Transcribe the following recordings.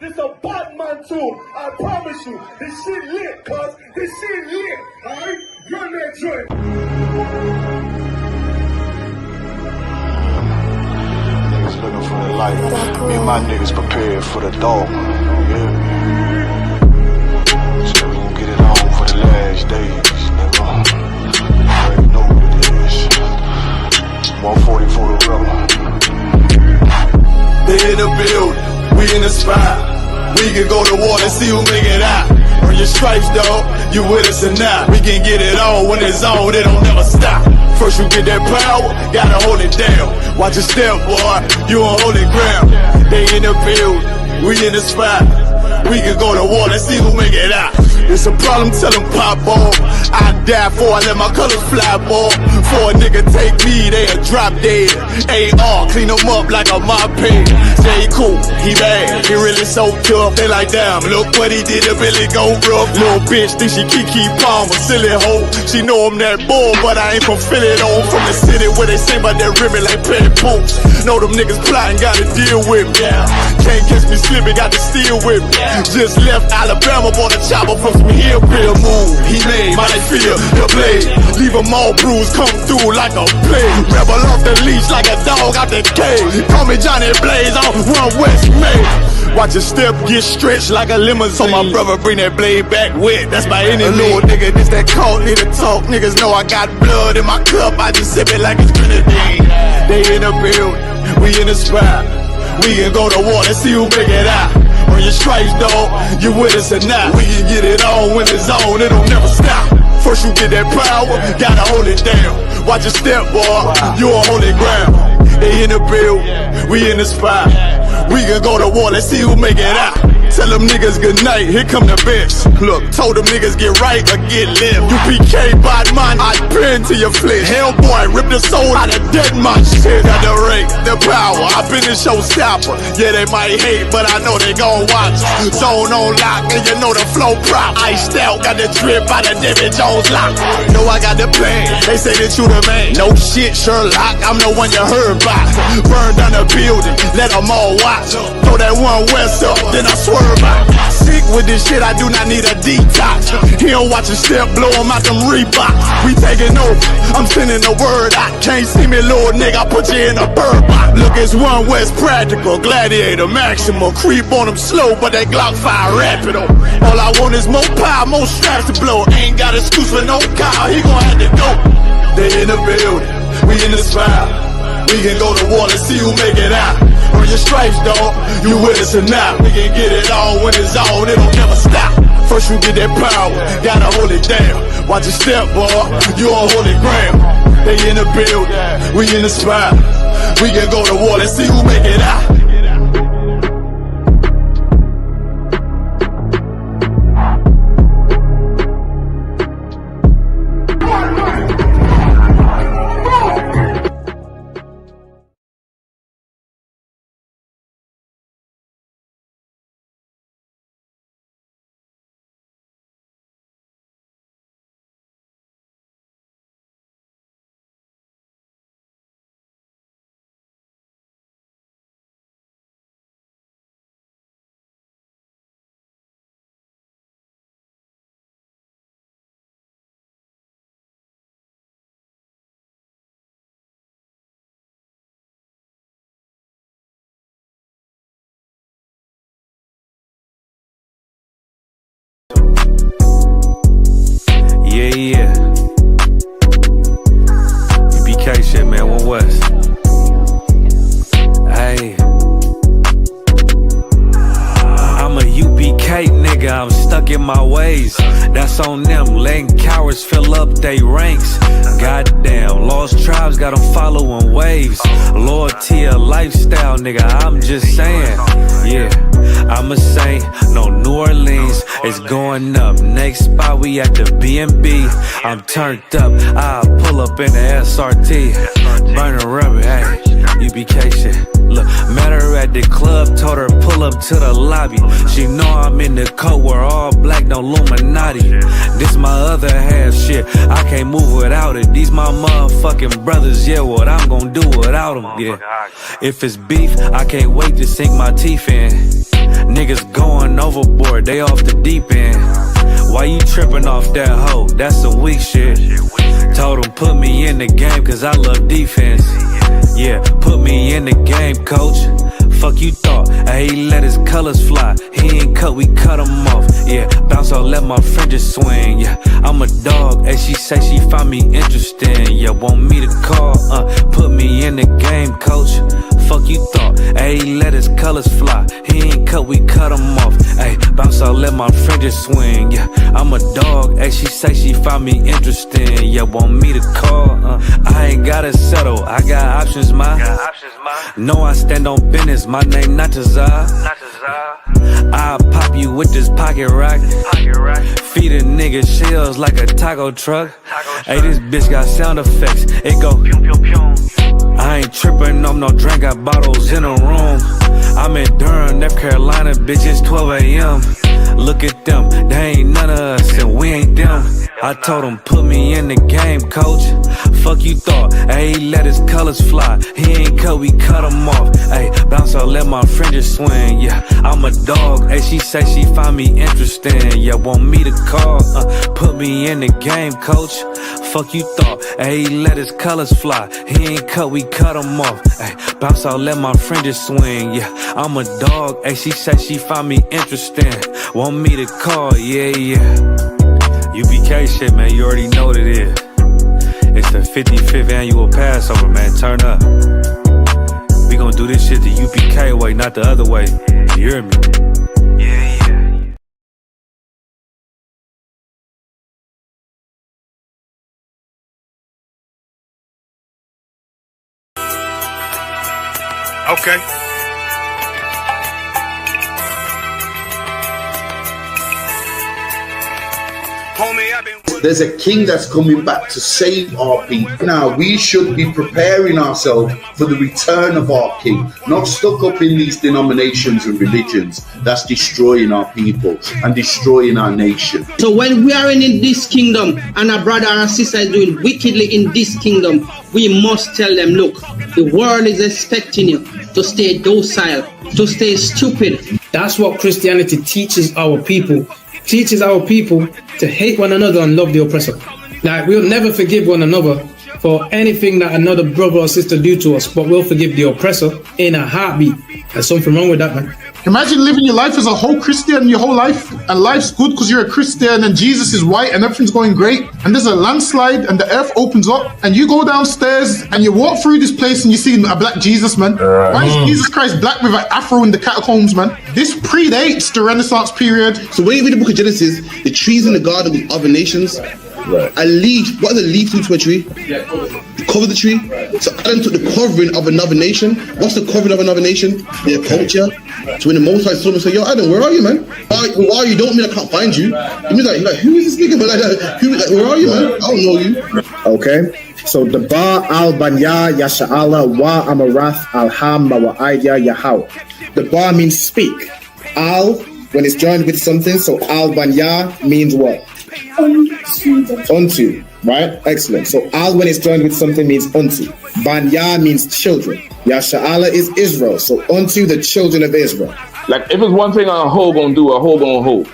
This a Batman tune. I promise you. This shit lit, cuz. This shit lit. Alright? Run that joint. Niggas looking for the light. Me and my niggas prepared for the dog. Yeah. So we gon' get it on for the last days, nigga. You already know what it is. 140 for the rebel. They in the building, we in the spot. We can go to war and see who make it out. Earn your stripes, dog, you with us or not. We can get it on when it's on, it don't never stop. First you get that power, gotta hold it down. Watch your step, boy, you on holy ground. They in the building, we in the spot. We can go to war and see who make it out. It's a problem, tell them pop off. I die for I let my colors fly, boy. For a nigga take me, they'll drop dead. AR, clean them up like a mop head. Say he cool, he bad, he really so tough. They like, damn, look what he did to Billy go rough. Little bitch think she Kiki Palmer, silly hoe. She know I'm that bull, but I ain't from Philly though. From the city where they sing about that ribbon like petty poops. Know them niggas plotting, gotta deal with me. Can't catch me slipping, got to steal with me. Just left Alabama, bought a chopper from some hillbilly move. He made my feel the blade. Leave them all bruised, come through like a plague. Rebel off the leash like a dog out the cage. Call me Johnny Blaze on Run West May. Watch your step get stretched like a limousine. So my brother bring that blade back wet, that's my enemy. Little nigga, this that cold, need to talk. Niggas know I got blood in my cup, I just sip it like it's grenadine. They in the building, we in the spot. We can go to war and see who make it out. Earn your stripes, dog, you with us or not. We can get it on when it's on, it don't never stop. First you get that power, gotta hold it down. Watch your step, boy, you on holy ground. They in the building, we in the spot. We can go to war, let's see who make it out. Tell them niggas good night, here come the best. Look, told them niggas get right or get left. UPK, bad man, I pin to your flesh. Hellboy, rip the soul out of dead man shit. Got the rate, the power, I been the showstopper. Yeah, they might hate, but I know they gon' watch. Zone on lock, and you know the flow prop. Iced out, got the drip out of David Jones lock. Know I got the plan, they say that you the man. No shit, Sherlock, I'm the one you heard about. Burn down the building, let them all watch. Throw that one west up, then I swerve out. Sick with this shit, I do not need a detox. He don't watch a step, blow him out them Reeboks. We taking over, I'm sending the word out. Can't see me, little nigga, I put you in a bird box. Look, it's One West Practical, Gladiator, Maximal. Creep on them slow, but that Glock fire rapido. All I want is more power, more straps to blow. Ain't got excuse for no car, he gon' have to go. They in the building, we in the spot. We can go to war and see who make it out. Earn your stripes, dog, you with us or not. We can get it on when it's on, it don't never stop. First you get that power, gotta hold it down. Watch your step, boy, you on holy ground. They in the building, we in the spot. We can go to war and see who make it out. Yeah. UPK shit, man, One West. Hey. I'm a UPK nigga, I'm stuck in my ways. That's on them, letting cowards fill up they ranks. Goddamn, lost tribes got them following waves. Loyalty a lifestyle, nigga, I'm just saying. Yeah, I'm a saint, no New Orleans, it's going up. Next spot, we at the B&B. I'm turned up, I'll pull up in the SRT. Burning rubber, hey, UPK shit. Look, met her at the club, told her pull up to the lobby. She know I'm in the coat, we're all black, no Illuminati. This my other half shit, I can't move without it. These my motherfucking brothers, yeah, what I'm gonna do without them, yeah. If it's beef, I can't wait to sink my teeth in. Niggas going overboard, they off the deep end. Why you tripping off that hoe? That's some weak shit. Told him put me in the game cause I love defense. Yeah, put me in the game, coach. Fuck you thought, he let his colors fly. He ain't cut, we cut him off. Yeah, bounce out, let my fringes swing. Yeah, I'm a dog, and she say she find me interesting. Yeah, want me to call, put me in the game, coach. Fuck you thought, he let his colors fly. He ain't cut, we cut him off. Ay, bounce out, let my fringes swing. Yeah, I'm a dog, and she say she find me interesting. Yeah, want me to call, I ain't gotta settle, I got options, ma. No, I stand on business, my name not Tazar. I'll pop you with this pocket rock. Feed a nigga shells like a taco truck. Hey, this bitch got sound effects, it go I ain't tripping on no drink, got bottles in a room. I'm in Durham, North Carolina, bitch, it's 12 a.m. Look at them, they ain't none of us and we ain't them. I told him put me in the game, coach. Fuck you thought, he let his colors fly. He ain't cut, we cut him off. Ay, bounce out, let my fringes swing. Yeah, I'm a dog, she say she find me interesting. Yeah, want me to call, put me in the game, coach. Fuck you thought, he let his colors fly. He ain't cut, we cut him off. Ay, bounce out, let my fringes swing. Yeah, I'm a dog, she say she find me interesting. Want me to call, yeah. UPK shit, man, you already know what it is. It's the 55th annual Passover, man, turn up. We gon' do this shit the UPK way, not the other way. You hear me? Okay. There's a king that's coming back to save our people. Now, we should be preparing ourselves for the return of our king, not stuck up in these denominations and religions that's destroying our people and destroying our nation. So when we are in this kingdom and our brother and sister is doing wickedly in this kingdom, we must tell them, look, the world is expecting you to stay docile, to stay stupid. That's what Christianity teaches our people. Teaches our people to hate one another and love the oppressor. Like, we'll never forgive one another for anything that another brother or sister do to us, but we'll forgive the oppressor in a heartbeat. There's something wrong with that, man. Imagine living your life as a whole Christian your whole life, and life's good because you're a Christian and Jesus is white and everything's going great, and there's a landslide and the earth opens up and you go downstairs and you walk through this place and you see a black Jesus, man. Why is Jesus Christ black with an afro in the catacombs, man? This predates the Renaissance period. So when you read the book of Genesis, the trees in the garden with other nations, a leaf, what does a leaf do to a tree? Cover the tree. So Adam took the covering of another nation. What's the covering of another nation? Their culture. So when the Most High saw him and said, yo, Adam, where are you, man? Why are you? Don't mean I can't find you. He was like, who is this nigga? Where are you, man? I don't know you. Okay. So the Ba al Banya Yasha'ala wa Amarath Alham wa Aidya Yahau. The Ba means speak. Al, when it's joined with something, so Al Banya means what? Unto, right? Excellent. So al when it's joined with something means unto. Banya means children. Yasha'ala is Israel. So unto the children of Israel. Like if it's one thing a hoe gonna do, a hoe gonna hold.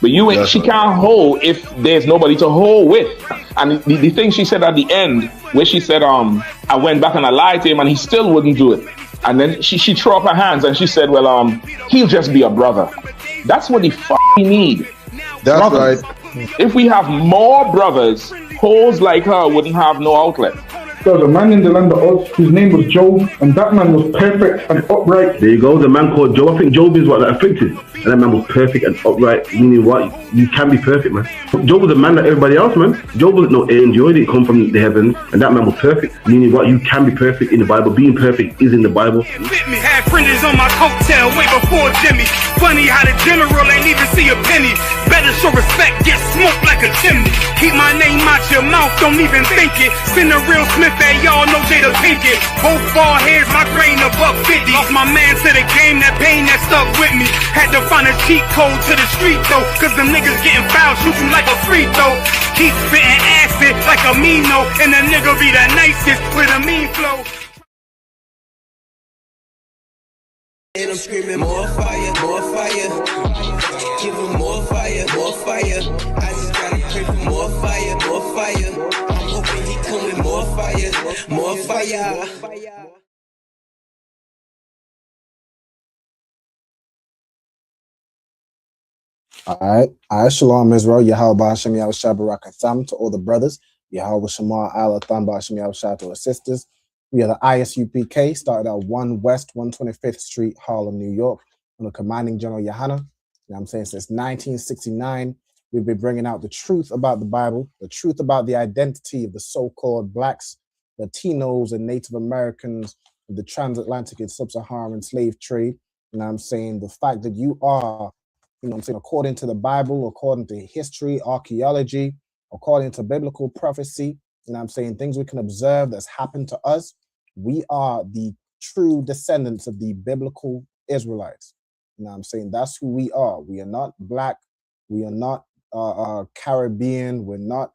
But you ain't. She can't hold if there's nobody to hold with. And the thing she said at the end, where she said, I went back and I lied to him and he still wouldn't do it. And then she threw up her hands and she said, well, he'll just be a brother. That's what he need. That's brothers. Right. If we have more brothers, hoes like her wouldn't have no outlet. There was a man in the land of Oz, his name was Job, and that man was perfect and upright. There you go, the man called Job. I think Job is what, that afflicted. And that man was perfect and upright, meaning what? You can be perfect, man. Job was a man like everybody else, man. Job wasn't no angel, he didn't come from the heavens. And that man was perfect, meaning what? You can be perfect in the Bible. Being perfect is in the Bible. With me, had fringes on my coattail way before Jimmy. Funny how the general ain't even see a penny. Better show respect, get smoked like a chimney. Keep my name out your mouth, don't even think it. Send a real Smith, hey, y'all know Jada Pinkett. Both ball heads, my grain above 50. Lost my man to the game, that pain that stuck with me. Had to find a cheat code to the street though, cause them niggas getting foul, shoot you like a free throw. Keep spitting acid like a Mino, and the nigga be the nicest with a mean flow. And I'm screaming more fire, more fire. Give them more fire, more fire. I just gotta pray for more fire, more fire. I'm hoping he come with more fire, more fire. All right, Shalom Israel, Yahweh Hashem Yahushua Barakatham to all the brothers, Yahweh Shema Allah Tham Hashem Yahushua to our sisters. We are the ISUPK, started at 1 West 125th Street, Harlem, New York, under commanding General Yohana. You know what I'm saying? Since 1969, we've been bringing out the truth about the Bible, the truth about the identity of the so-called blacks, Latinos, and Native Americans, the transatlantic and sub-Saharan slave trade. You know what I'm saying? The fact that you are, you know what I'm saying, according to the Bible, according to history, archaeology, according to biblical prophecy, you know what I'm saying, things we can observe that's happened to us, we are the true descendants of the biblical Israelites. You know what I'm saying? That's who we are. We are not black. We are not Caribbean. We're not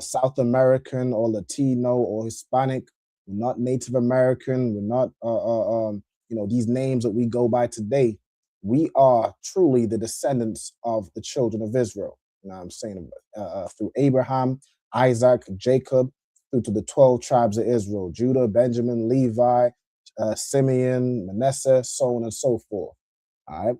South American or Latino or Hispanic. We're not Native American. We're not, you know, these names that we go by today. We are truly the descendants of the children of Israel. You know what I'm saying? Through Abraham, Isaac, Jacob, through to the 12 tribes of Israel, Judah, Benjamin, Levi, Simeon, Manasseh, so on and so forth. All right.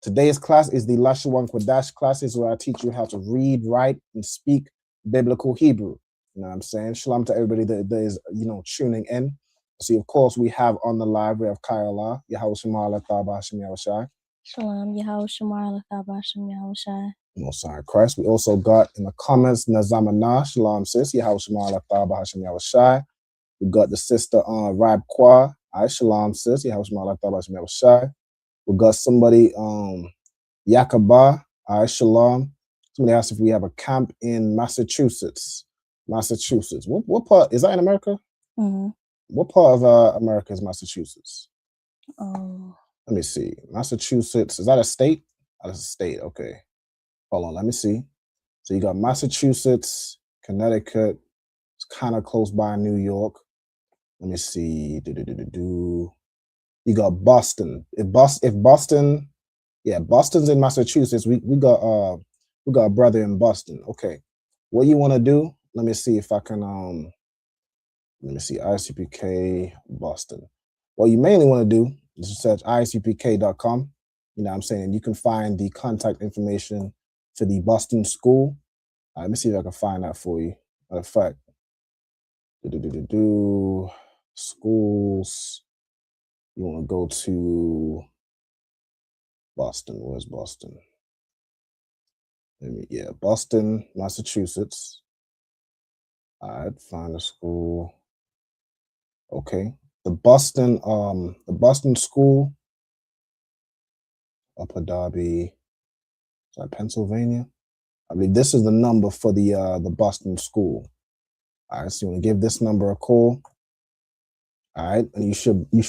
Today's class is the Lashawan Qadash classes, where I teach you how to read, write, and speak biblical Hebrew. You know what I'm saying? Shalom to everybody that is, you know, tuning in. See, of course, we have on the live, we have Kayala, Yahweh Shema Allah Thaba Hashem Yahushai. Shalom, Yahweh Shema Allah Thaba Hashem Yahushai. Most High Christ. We also got in the comments Nazamana, Shalom sis, Yahweh Shema Allah Thaba Hashem Yahushai. We got the sister Rab Kwa, Shalom sis, Yahweh Shema Allah Thaba Hashem Yahushai. We got somebody Yakaba, Shalom. Somebody asked if we have a camp in Massachusetts. What part is that in America? Mm-hmm. What part of America is Massachusetts? Oh. Let me see. Massachusetts, is that a state? That's a state, okay. Hold on, let me see. So you got Massachusetts, Connecticut. It's kind of close by New York. Let me see. You got Boston. If Boston, yeah, Boston's in Massachusetts. We got a brother in Boston. Okay. What you want to do? Let me see if I can let me see, ISUPK Boston. What you mainly want to do is to search isupk.com. You know what I'm saying? And you can find the contact information for the Boston school. Let me see if I can find that for you. Matter of fact, schools. You want to go to Boston. Where's Boston? Boston, Massachusetts. All right, find a school. Okay, the Boston school, Upper Darby, is that Pennsylvania? I believe this is the number for the Boston school. All right, so you want to give this number a call. All right, and you should be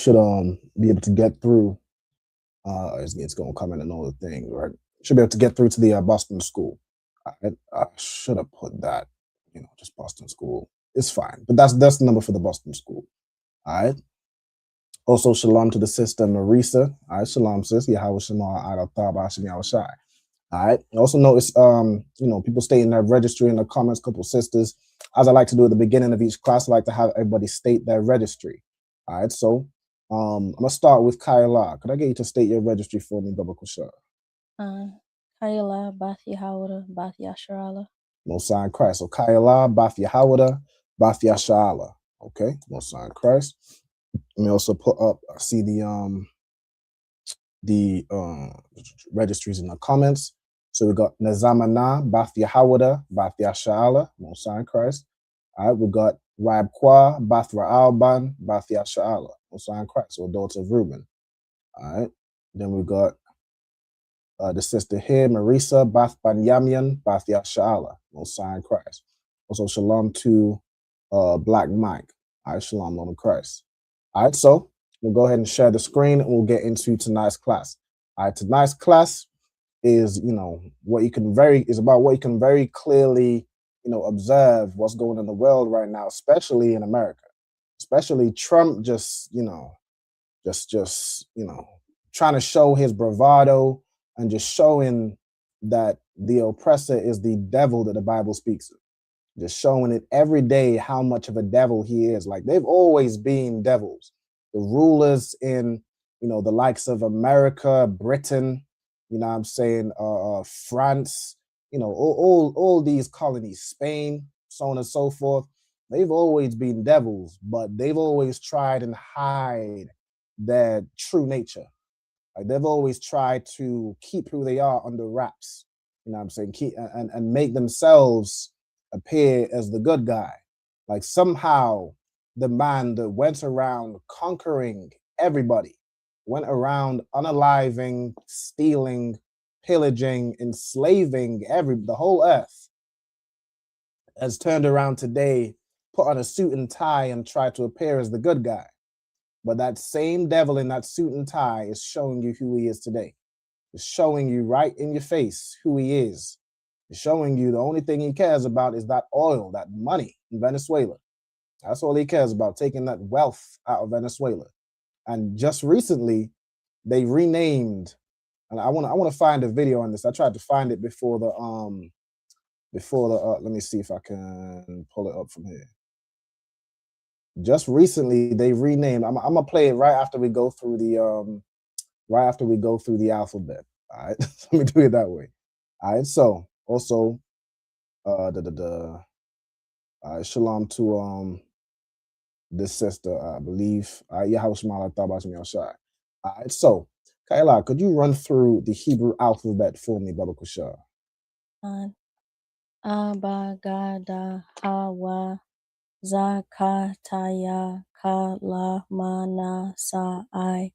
able to get through. It's going to come in another thing, right? Should be able to get through to the Boston school. All right, I should have put that, you know, just Boston school. It's fine, but that's the number for the Boston school. All right. Also, shalom to the sister Marisa. All right, shalom sis. Yahweh Shema Allah Thaba Hashem Yahushai. All right. Also notice, you know, people state in their registry in the comments, couple sisters. As I like to do at the beginning of each class, I like to have everybody state their registry. All right. So, I'm gonna start with Kayla. Could I get you to state your registry for me, Baba Kushar? Kayla, Bath Yahweh, Bath Yasharala. Most High Christ. So Kayla, Bath Yahweh, Bath Yasharala. Okay, Most High Christ. Let me also put up, I see the registries in the comments. So we got Nazamana, Bath Yahweh, Bath Yasha'ala, Most High Christ. All right, we got Rab Kwa, Bath Ra'alban, Bath Yasha'ala, Most High Christ, or daughter of Reuben. All right, then we got the sister here, Marisa, Bath Banyamian, Bath Yasha'ala, Most High Christ. Also, shalom to Black Mike. All right, shalom, Lord of Christ. All right, so we'll go ahead and share the screen and we'll get into tonight's class. All right, tonight's class is, you know, what you can very clearly, you know, observe what's going on in the world right now, especially in America. Especially Trump just trying to show his bravado and just showing that the oppressor is the devil that the Bible speaks of. Just showing it every day how much of a devil he is. Like, they've always been devils. The rulers in, you know, the likes of America, Britain, you know what I'm saying, France, you know, all these colonies, Spain, so on and so forth. They've always been devils, but they've always tried and hide their true nature. Like, they've always tried to keep who they are under wraps, you know what I'm saying, keep and make themselves appear as the good guy. Like, somehow the man that went around conquering everybody, went around unaliving, stealing, pillaging, enslaving the whole earth, has turned around today, put on a suit and tie and tried to appear as the good guy. But that same devil in that suit and tie is showing you who he is today. It's showing you right in your face who he is. It's showing you the only thing he cares about is that oil, that money in Venezuela. That's all he cares about, taking that wealth out of Venezuela. And just recently, they renamed, and I want to find a video on this. I tried to find it before the let me see if I can pull it up from here. Just recently, they renamed. I'm gonna play it right after we go through the alphabet. All right, let me do it that way. All right, so also, shalom to this sister, I believe. All right, so Kaila, could you run through the Hebrew alphabet for me, Baba Kushar? Abba, Gada, Hawa, Zakataya, Kala, Mana, Sa'ai,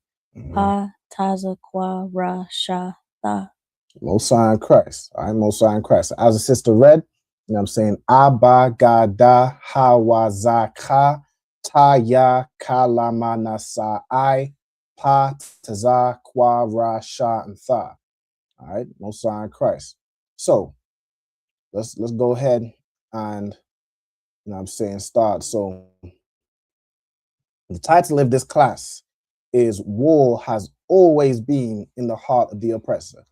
Pa, Tazakwa, Rasha, Tha. Most High in Christ. All right, Most High in Christ. As the sister read, you know what I'm saying? Abba, Gada, Hawa, Zaka, Taya, Kala, Mana, Sa'ai, Pa, Tazakwa, Rasha, and Tha. All right, Most High in Christ. So let's go ahead and, you know what I'm saying, start. So the title of this class is War Has Always Been in the Heart of the Oppressor.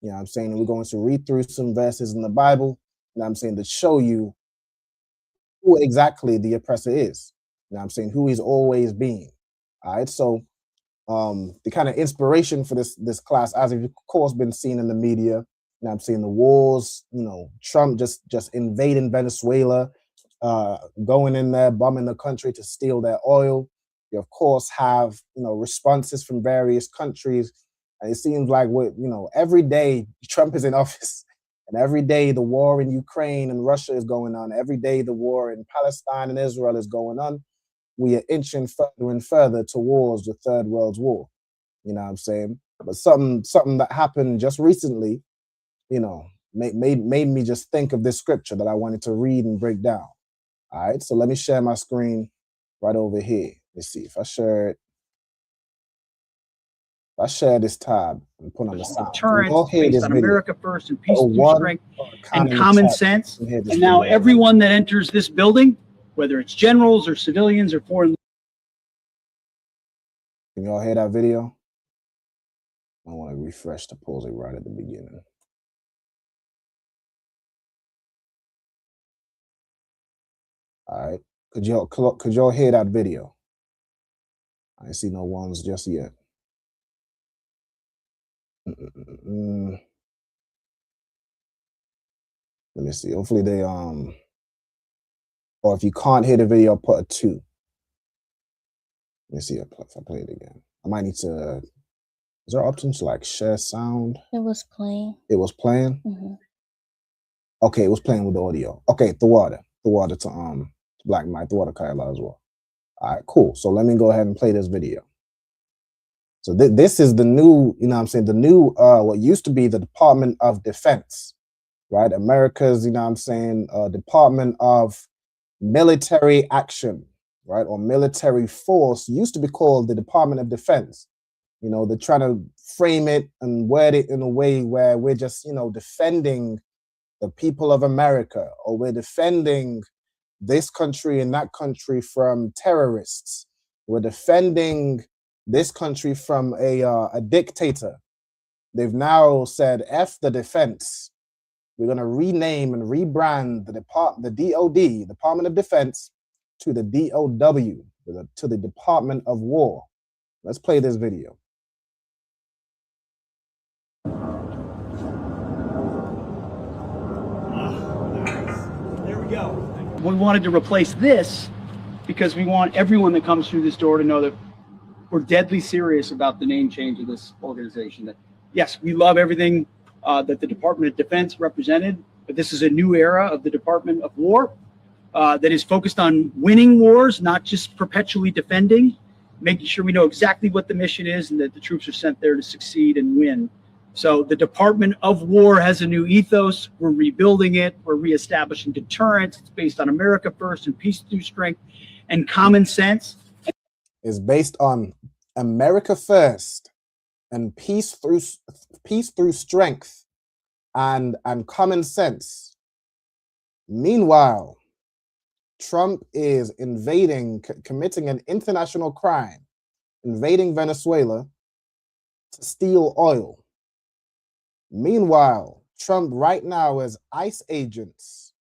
You know what I'm saying? And we're going to read through some verses in the Bible, you know what I'm saying, to show you who exactly the oppressor is. You know what I'm saying? Who he's always been. All right. So the kind of inspiration for this class, as you've of course been seen in the media, you know what I'm saying, the wars, you know, Trump just invading Venezuela, going in there, bombing the country to steal their oil. You of course have, you know, responses from various countries. And it seems like every day Trump is in office, and every day the war in Ukraine and Russia is going on. Every day the war in Palestine and Israel is going on. We are inching further and further towards the Third World War. You know what I'm saying? But something that happened just recently, you know, made me just think of this scripture that I wanted to read and break down. All right, so let me share my screen right over here. Let's see if I share it. I share this tab and put on the sound. Deterrence based on America first and peace through strength and common sense. And now everyone that enters this building, whether it's generals or civilians or foreign. Can y'all hear that video? I want to refresh to pause it right at the beginning. All right. Could y'all hear that video? I ain't see no ones just yet. Let me see. Hopefully they or if you can't hear the video, put a 2. Let me see if I play it again. I might need to. Is there an option to like share sound? It was playing. It was playing? Mm-hmm. Okay, it was playing with the audio. Okay, the water to Black Mike, the water Kyla as well. All right, cool. So let me go ahead and play this video. So this is the new, you know what I'm saying, the new, what used to be the Department of Defense, right? America's, you know what I'm saying, Department of Military Action, right? Or military force used to be called the Department of Defense. You know, they're trying to frame it and word it in a way where we're just, you know, defending the people of America, or we're defending this country and that country from terrorists. We're defending this country from a dictator. They've now said, F the defense. We're going to rename and rebrand the DOD, Department of Defense, to the DOW, to the Department of War. Let's play this video. There we go. We wanted to replace this because we want everyone that comes through this door to know that we're deadly serious about the name change of this organization. That yes, we love everything that the Department of Defense represented, but this is a new era of the Department of War that is focused on winning wars, not just perpetually defending, making sure we know exactly what the mission is and that the troops are sent there to succeed and win. So the Department of War has a new ethos. We're rebuilding it. We're reestablishing deterrence. It's based on America first and peace through strength and common sense. It's based on America first and peace through strength and common sense. Meanwhile, Trump is committing an international crime, invading Venezuela to steal oil. Meanwhile, Trump right now has ICE agents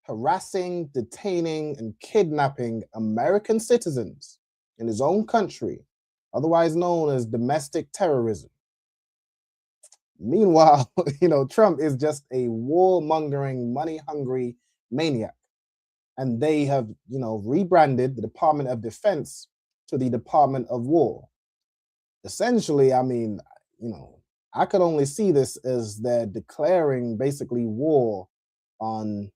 harassing, detaining, and kidnapping American citizens in his own country, otherwise known as domestic terrorism. Meanwhile, Trump is just a warmongering, money-hungry maniac. And they have, rebranded the Department of Defense to the Department of War. Essentially, I could only see this as they're declaring basically war on,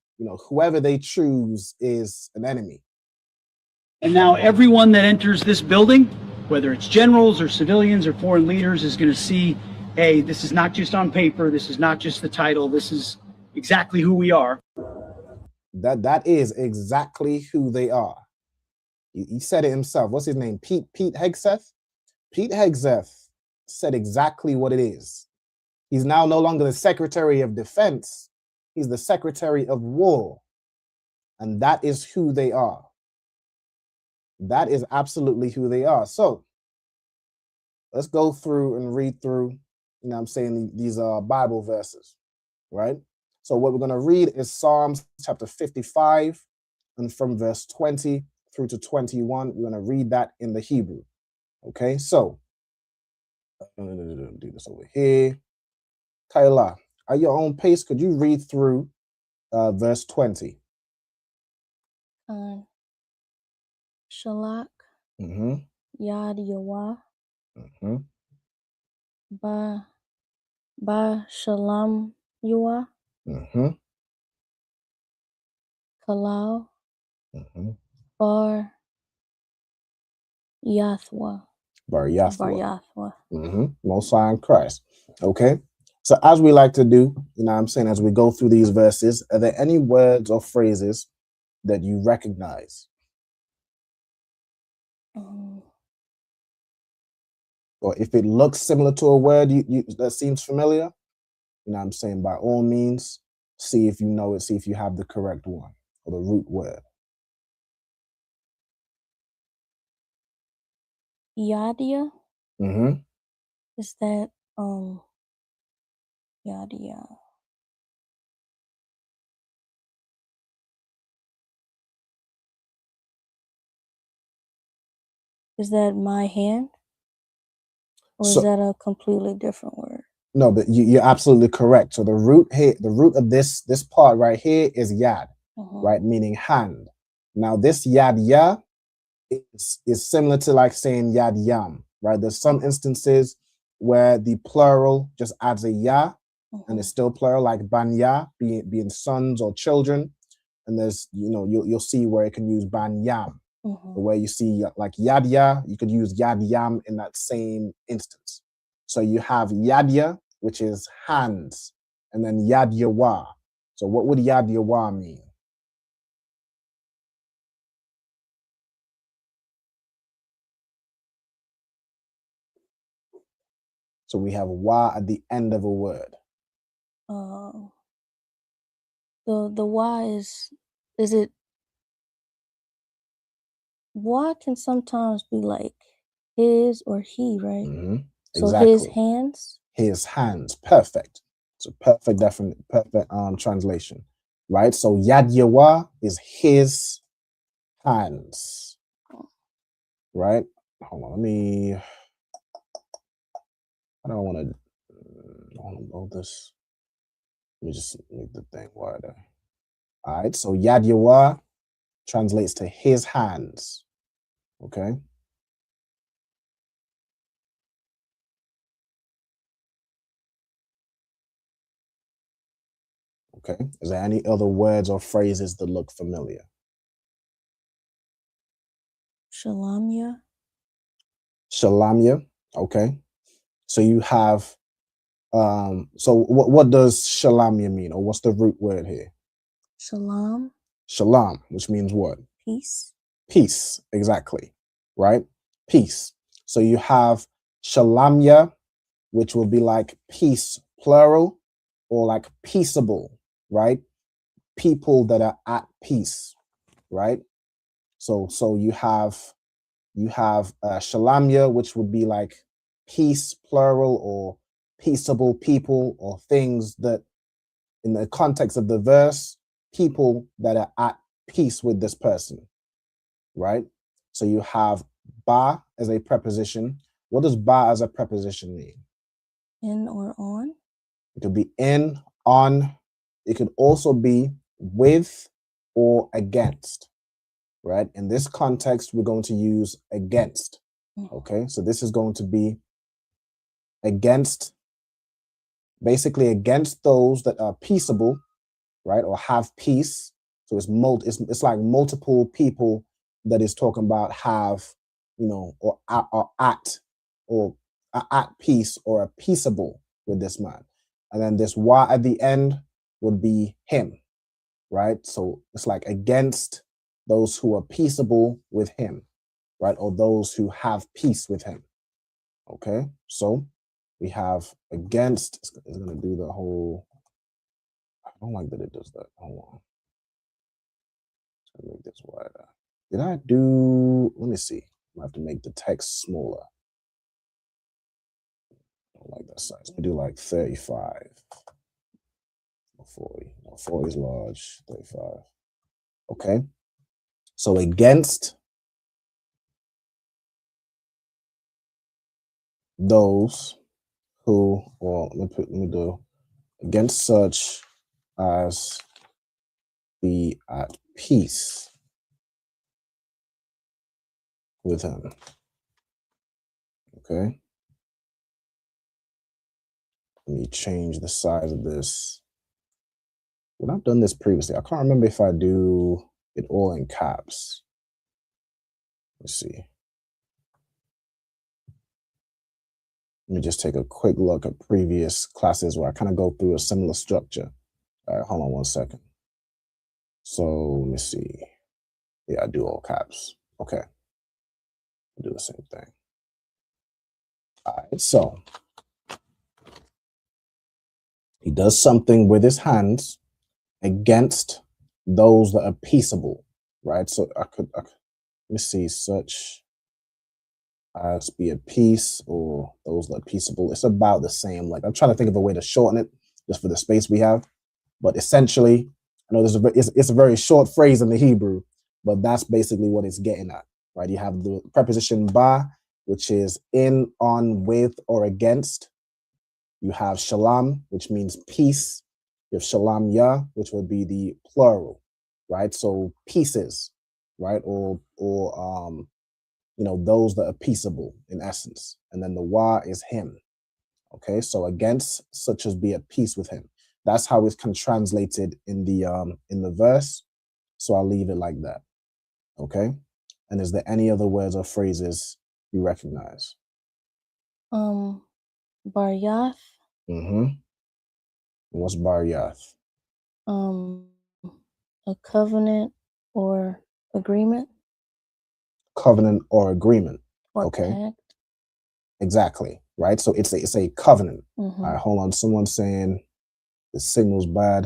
whoever they choose is an enemy. And now everyone that enters this building, whether it's generals or civilians or foreign leaders, is going to see, hey, this is not just on paper. This is not just the title. This is exactly who we are. That is exactly who they are. He said it himself. What's his name? Pete Hegseth? Pete Hegseth said exactly what it is. He's now no longer the Secretary of Defense. He's the Secretary of War. And that is who they are. That is absolutely who they are. So let's go through and read through, these Bible verses, right? So what we're going to read is Psalms chapter 55, and from verse 20 through to 21, we're going to read that in the Hebrew. Okay, so I'm going to do this over here. Kayla, at your own pace, could you read through verse 20? Shalak, Yad Yawah, Ba Shalom Yawah, Kalau, Bar Yathwa. Bar Yathwa. Most High in Christ. Okay. So as we like to do, as we go through these verses, are there any words or phrases that you recognize? Or if it looks similar to a word that seems familiar, by all means, see if you know it, see if you have the correct one or the root word. Yadia. Is that Yadia? Is that my hand? Or is that a completely different word? No, but you're absolutely correct. So the root here, the root of this part right here is yad, right? Meaning hand. Now this yad ya is similar to like saying yad yam, right? There's some instances where the plural just adds a ya and it's still plural, like banya being sons or children. And there's, you'll see where it can use ban yam. The way you see like yadya, you could use yad yam in that same instance. So you have yadya, which is hands, and then yad yawa. So what would yad yawa mean? So we have wa at the end of a word. The wa is it? Wa can sometimes be like his or he, right? So Exactly. his hands. His hands. Perfect. So perfect, definite, perfect translation. Right? So Yad Yawah is his hands. Right? Hold on, let me. I don't want to load this. Let me just make the thing wider. All right, so Yad Yawah translates to his hands. Okay. Okay. Is there any other words or phrases that look familiar? Shalamya. Shalamya. Okay. So you have so what does shalamya mean, or what's the root word here? Shalom. Shalom, which means what? Peace. Peace, exactly. Right? Peace. So you have shalamya, which will be like peace plural, or like peaceable, right? People that are at peace, right? So you have shalamya, which would be like peace plural, or peaceable people, or things that, in the context of the verse, people that are at peace with this person, right? So you have ba as a preposition. What does ba as a preposition mean? In or on. It could be in, on. It could also be with or against, right? In this context, we're going to use against. Okay, so this is going to be against, basically against those that are peaceable, right, or have peace. So it's like multiple people that is talking about have, or at peace, or are peaceable with this man. And then this wa at the end would be him, right? So it's like against those who are peaceable with him, right? Or those who have peace with him. Okay, so we have against. It's going to do the whole. I don't like that it does that. Hold on. Let's make this wider. Did I do? Let me see. I have to make the text smaller. I don't like that size. Let me do like 35 or 40. No, 40 is large. 35. Okay. So against those who, well, let me do against such as be at peace with him. Okay. Let me change the size of this. When I've done this previously, I can't remember if I do it all in caps. Let's see. Let me just take a quick look at previous classes where I kind of go through a similar structure. All right, hold on one second. So let me see. Yeah, I do all caps. Okay. I'll do the same thing. All right, so he does something with his hands against those that are peaceable, right? So I could let me see, such as be at peace, or those that are peaceable. It's about the same. Like, I'm trying to think of a way to shorten it just for the space we have. But essentially, I know it's a very short phrase in the Hebrew, but that's basically what it's getting at, right? You have the preposition ba, which is in, on, with, or against. You have shalom, which means peace. You have shalom ya, which would be the plural, right? So pieces, right? Or those that are peaceable in essence. And then the wa is him. Okay, so against such as be at peace with him. That's how it's translated in the verse. So I'll leave it like that. Okay. And is there any other words or phrases you recognize? Baryath. What's baryath? A covenant or agreement. Covenant or agreement. Or okay. pact. Exactly. Right. So it's a covenant. All Mm-hmm. right. Hold on. Someone's saying the signal's bad.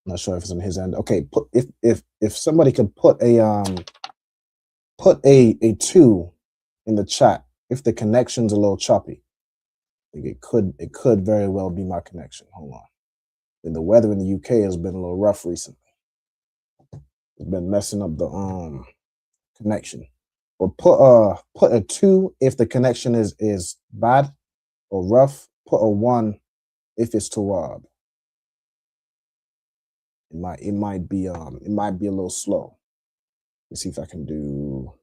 I'm not sure if it's on his end. Okay. If somebody could put a 2 in the chat if the connection's a little choppy. I think it could very well be my connection. Hold on. And the weather in the UK has been a little rough recently. It's been messing up the connection. Or put a 2 if the connection is bad or rough. Put a 1 if it's Tawab. It might be a little slow. Let's see if I can do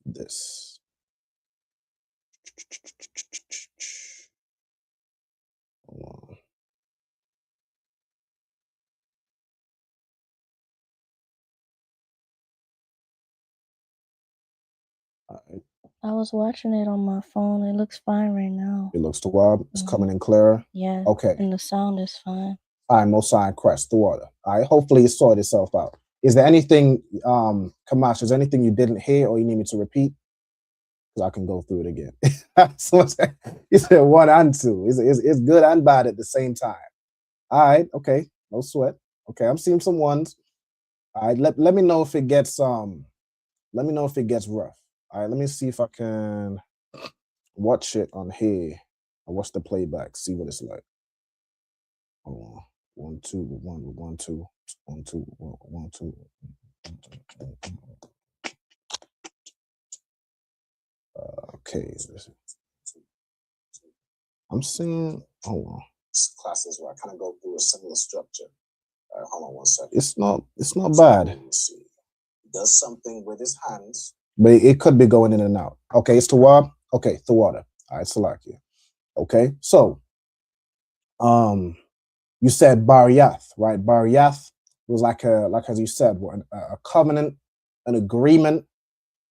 this. Hold on. I was watching it on my phone. It looks fine right now. It looks Tawab. It's coming in clearer. Yeah. Okay. And the sound is fine. All right, Most High Christ, the water. All right, hopefully it sorted itself out. Is there anything, Kamash, is there anything you didn't hear or you need me to repeat? Because I can go through it again. So you said 1 and 2. It's good and bad at the same time. All right, okay, no sweat. Okay, I'm seeing some 1s. All right, let me know if it gets rough. All right, let me see if I can watch it on here. I watch the playback, see what it's like. Hold on. 1 2 1 1 2 1 2 1 2. Okay. I'm seeing. Hold on. Classes where I kind of go through a similar structure. All right, hold on 1 second. It's not bad. Let me see. He does something with his hands, but it could be going in and out. Okay, it's Tawab. Okay, Tawada. All right, Salakia. Okay, so you said Bariath, right? Bariath was like as you said, a covenant, an agreement,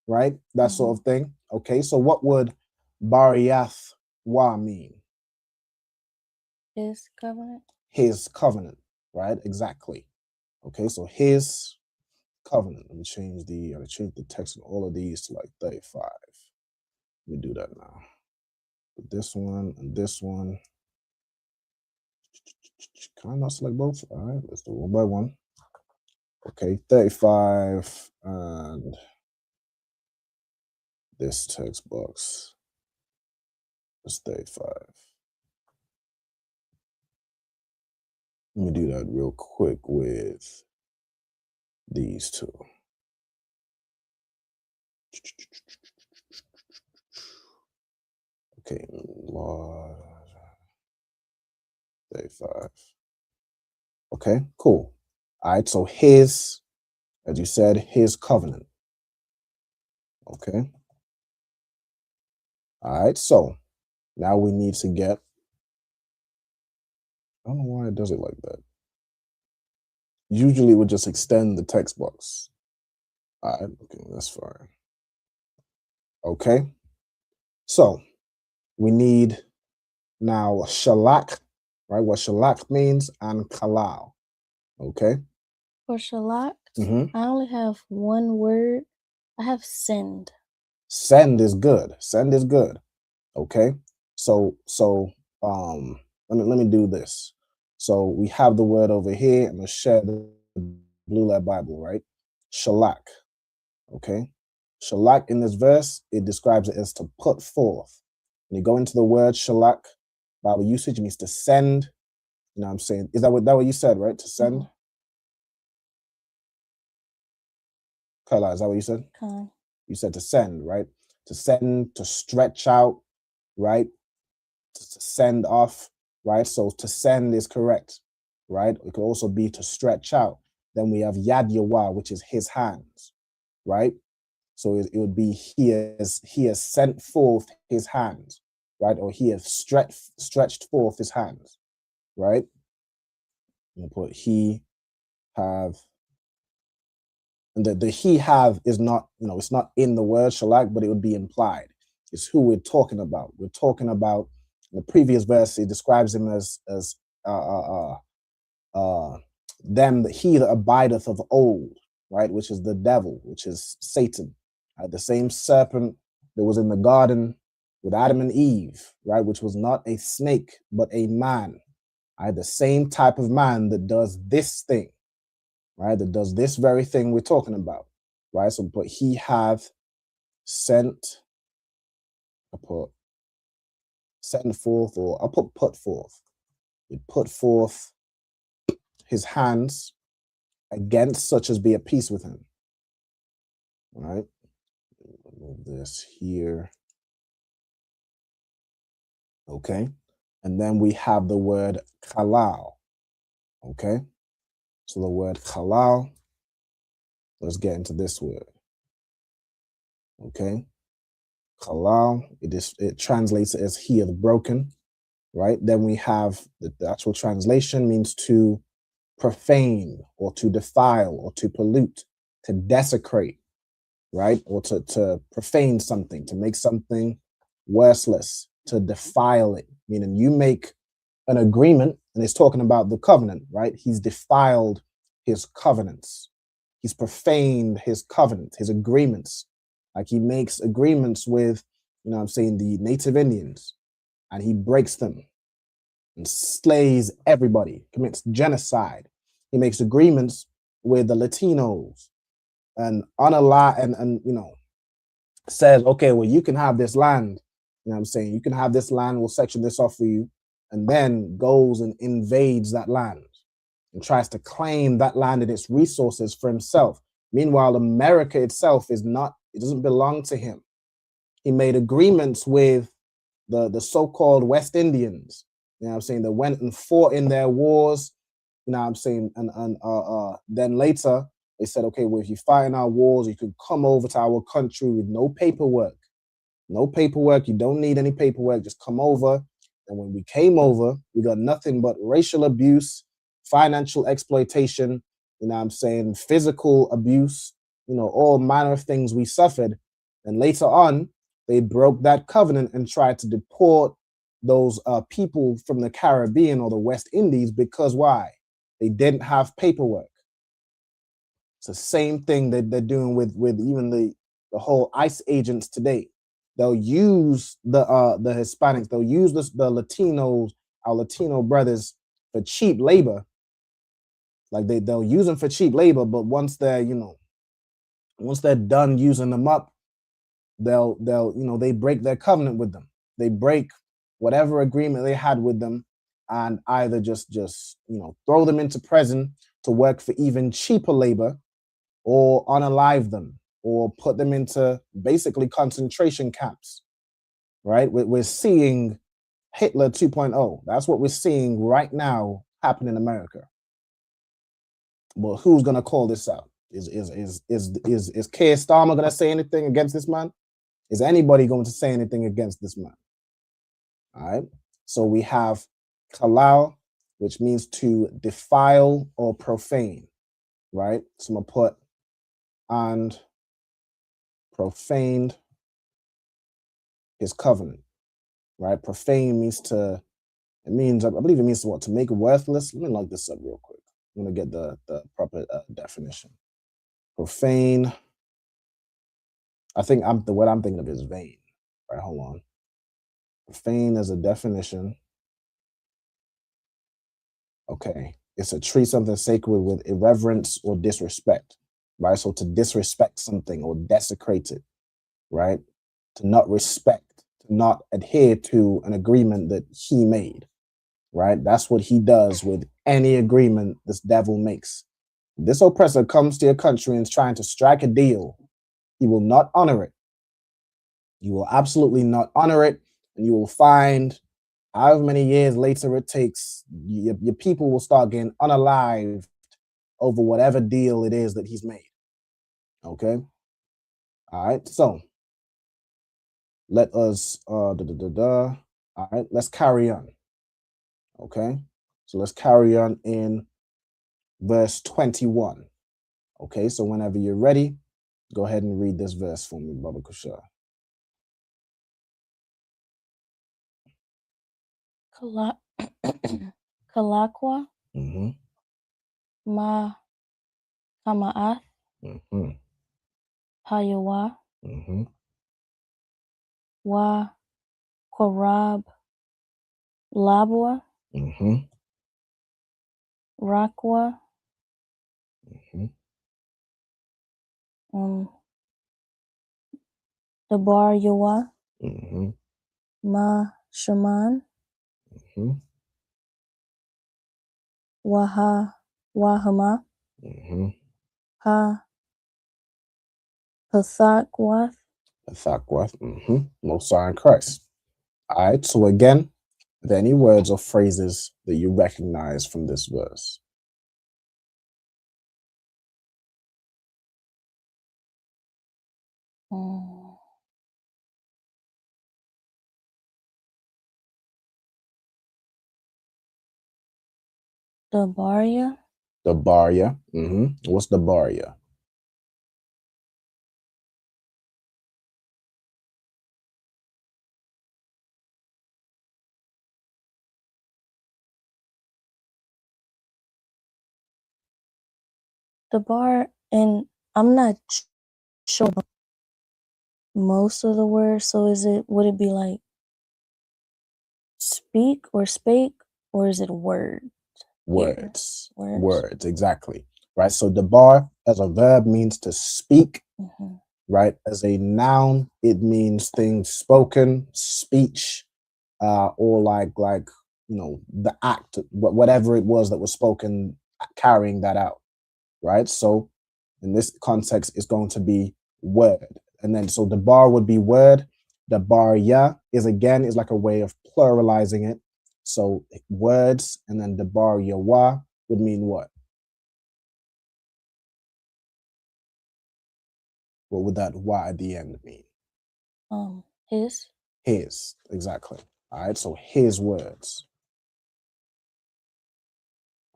right? That sort of thing. Okay, so what would Bariath Wa mean? His covenant? His covenant, right? Exactly. Okay, so his covenant. Let me change the text of all of these to like 35. Let me do that now. This one and this one. Can I not select both? All right, let's do 1 by 1. Okay, 35 and this text box is 35. Let me do that real quick with these two. Okay, 35. Okay, cool. All right, so his, as you said, his covenant. Okay. All right, so now we need to get, I don't know why it does it like that. Usually it would just extend the text box. All right, okay, that's fine. Okay, so we need now shalak, right? What shalak means, and kalal. Okay. For shalak, I only have 1 word. I have send. Send is good. Send is good. Okay. So let me do this. So we have the word over here. I'm gonna share the Blue Letter Bible, right? Shalak. Okay. Shalak in this verse, it describes it as to put forth. When you go into the word shalak, Bible usage means to send. You know what I'm saying? Is that what you said, right? To send? Carla, is that what you said? You said to send, right? To send, to stretch out, right? To send off, right? So to send is correct, right? It could also be to stretch out. Then we have Yad Yawah, which is his hands, right? So it would be he has sent forth his hands, right? Or he has stretched forth his hands, right? I'm gonna put he have. And the he have is not, it's not in the word shalak, but it would be implied. It's who we're talking about. We're talking about, in the previous verse, it describes him as them, he that abideth of old, right? Which is the devil, which is Satan. The same serpent that was in the garden with Adam and Eve, right? Which was not a snake, but a man. Right? The same type of man that does this thing. Right, that does this very thing we're talking about, right? So, but he hath sent, I put send forth, or I'll put forth. He put forth his hands against such as be at peace with him. All right. Move this here. Okay. And then we have the word halal. Okay. So the word halal, let's get into this word. Okay. Halal, it translates as here, the broken, right? Then we have the actual translation means to profane or to defile or to pollute, to desecrate, right? Or to profane something, to make something worthless, to defile it, meaning you make an agreement, and it's talking about the covenant, right? He's defiled his covenants. He's profaned his covenant, his agreements. Like he makes agreements with, the Native Indians, and he breaks them and slays everybody, commits genocide. He makes agreements with the Latinos and says, okay, well, you can have this land. You can have this land, we'll section this off for you, and then goes and invades that land and tries to claim that land and its resources for himself. Meanwhile, America itself it doesn't belong to him. He made agreements with the so-called West Indians, that went and fought in their wars, and then later they said, okay, well, if you fight in our wars, you can come over to our country with no paperwork. No paperwork, you don't need any paperwork, just come over. And when we came over, we got nothing but racial abuse, financial exploitation, physical abuse, all manner of things we suffered. And later on, they broke that covenant and tried to deport those people from the Caribbean or the West Indies because why? They didn't have paperwork. It's the same thing that they're doing with even the whole ICE agents today. They'll use the Hispanics, they'll use the Latinos, our Latino brothers, for cheap labor. Like they'll use them for cheap labor, but once they're done using them up, they'll they break their covenant with them. They break whatever agreement they had with them and either just throw them into prison to work for even cheaper labor, or unalive them, or put them into basically concentration camps, right? We're seeing Hitler 2.0. That's what we're seeing right now happen in America. But who's gonna call this out? Is Keir Starmer gonna say anything against this man? Is anybody going to say anything against this man? All right. So we have halal, which means to defile or profane, right? So I'm gonna put and profaned his covenant, right? Profane means I believe it means what? To make worthless. Let me look this up real quick. I'm gonna get the proper definition. Profane. I think the word I'm thinking of is vain. Right, hold on. Profane as a definition. Okay, it's to treat something sacred with irreverence or disrespect, right? So to disrespect something or desecrate it, right? To not respect, to not adhere to an agreement that he made, right? That's what he does with any agreement this devil makes. This oppressor comes to your country and is trying to strike a deal. He will not honor it. You will absolutely not honor it, and you will find however many years later it takes, your people will start getting unalived over whatever deal it is that he's made. Okay? All right, so let us, all right, let's carry on. Okay? So let's carry on in verse 21. Okay, so whenever you're ready, go ahead and read this verse for me, Baba Kushar. Kalakwa, Ma Kama'ath, Hayawa, Wa Korab, Labwa, Rakwa, Dabar Yawa, Mm-hmm. Ma Shaman, Mm-hmm. Waha Wahama, Mm-hmm. Ha Pathakwath. Thakwath. Mm-hmm. Most High in Christ. All right. So again, are there any words or phrases that you recognize from this verse? Dabaria, The barya. Mm-hmm. What's the barya? Dabar, and I'm not sure about most of the words. So would it be like speak or spake, or is it word? Words. Words. Words, exactly. Right. So the bar as a verb means to speak. Mm-hmm. Right. As a noun, it means things spoken, speech, or like the act, whatever it was that was spoken, carrying that out. Right. So in this context, it's going to be word. And then so the bar would be word. The bar ya is like a way of pluralizing it. So words, and then the bar yawa would mean what? What would that wa at the end mean? His. His, exactly. All right, so his words.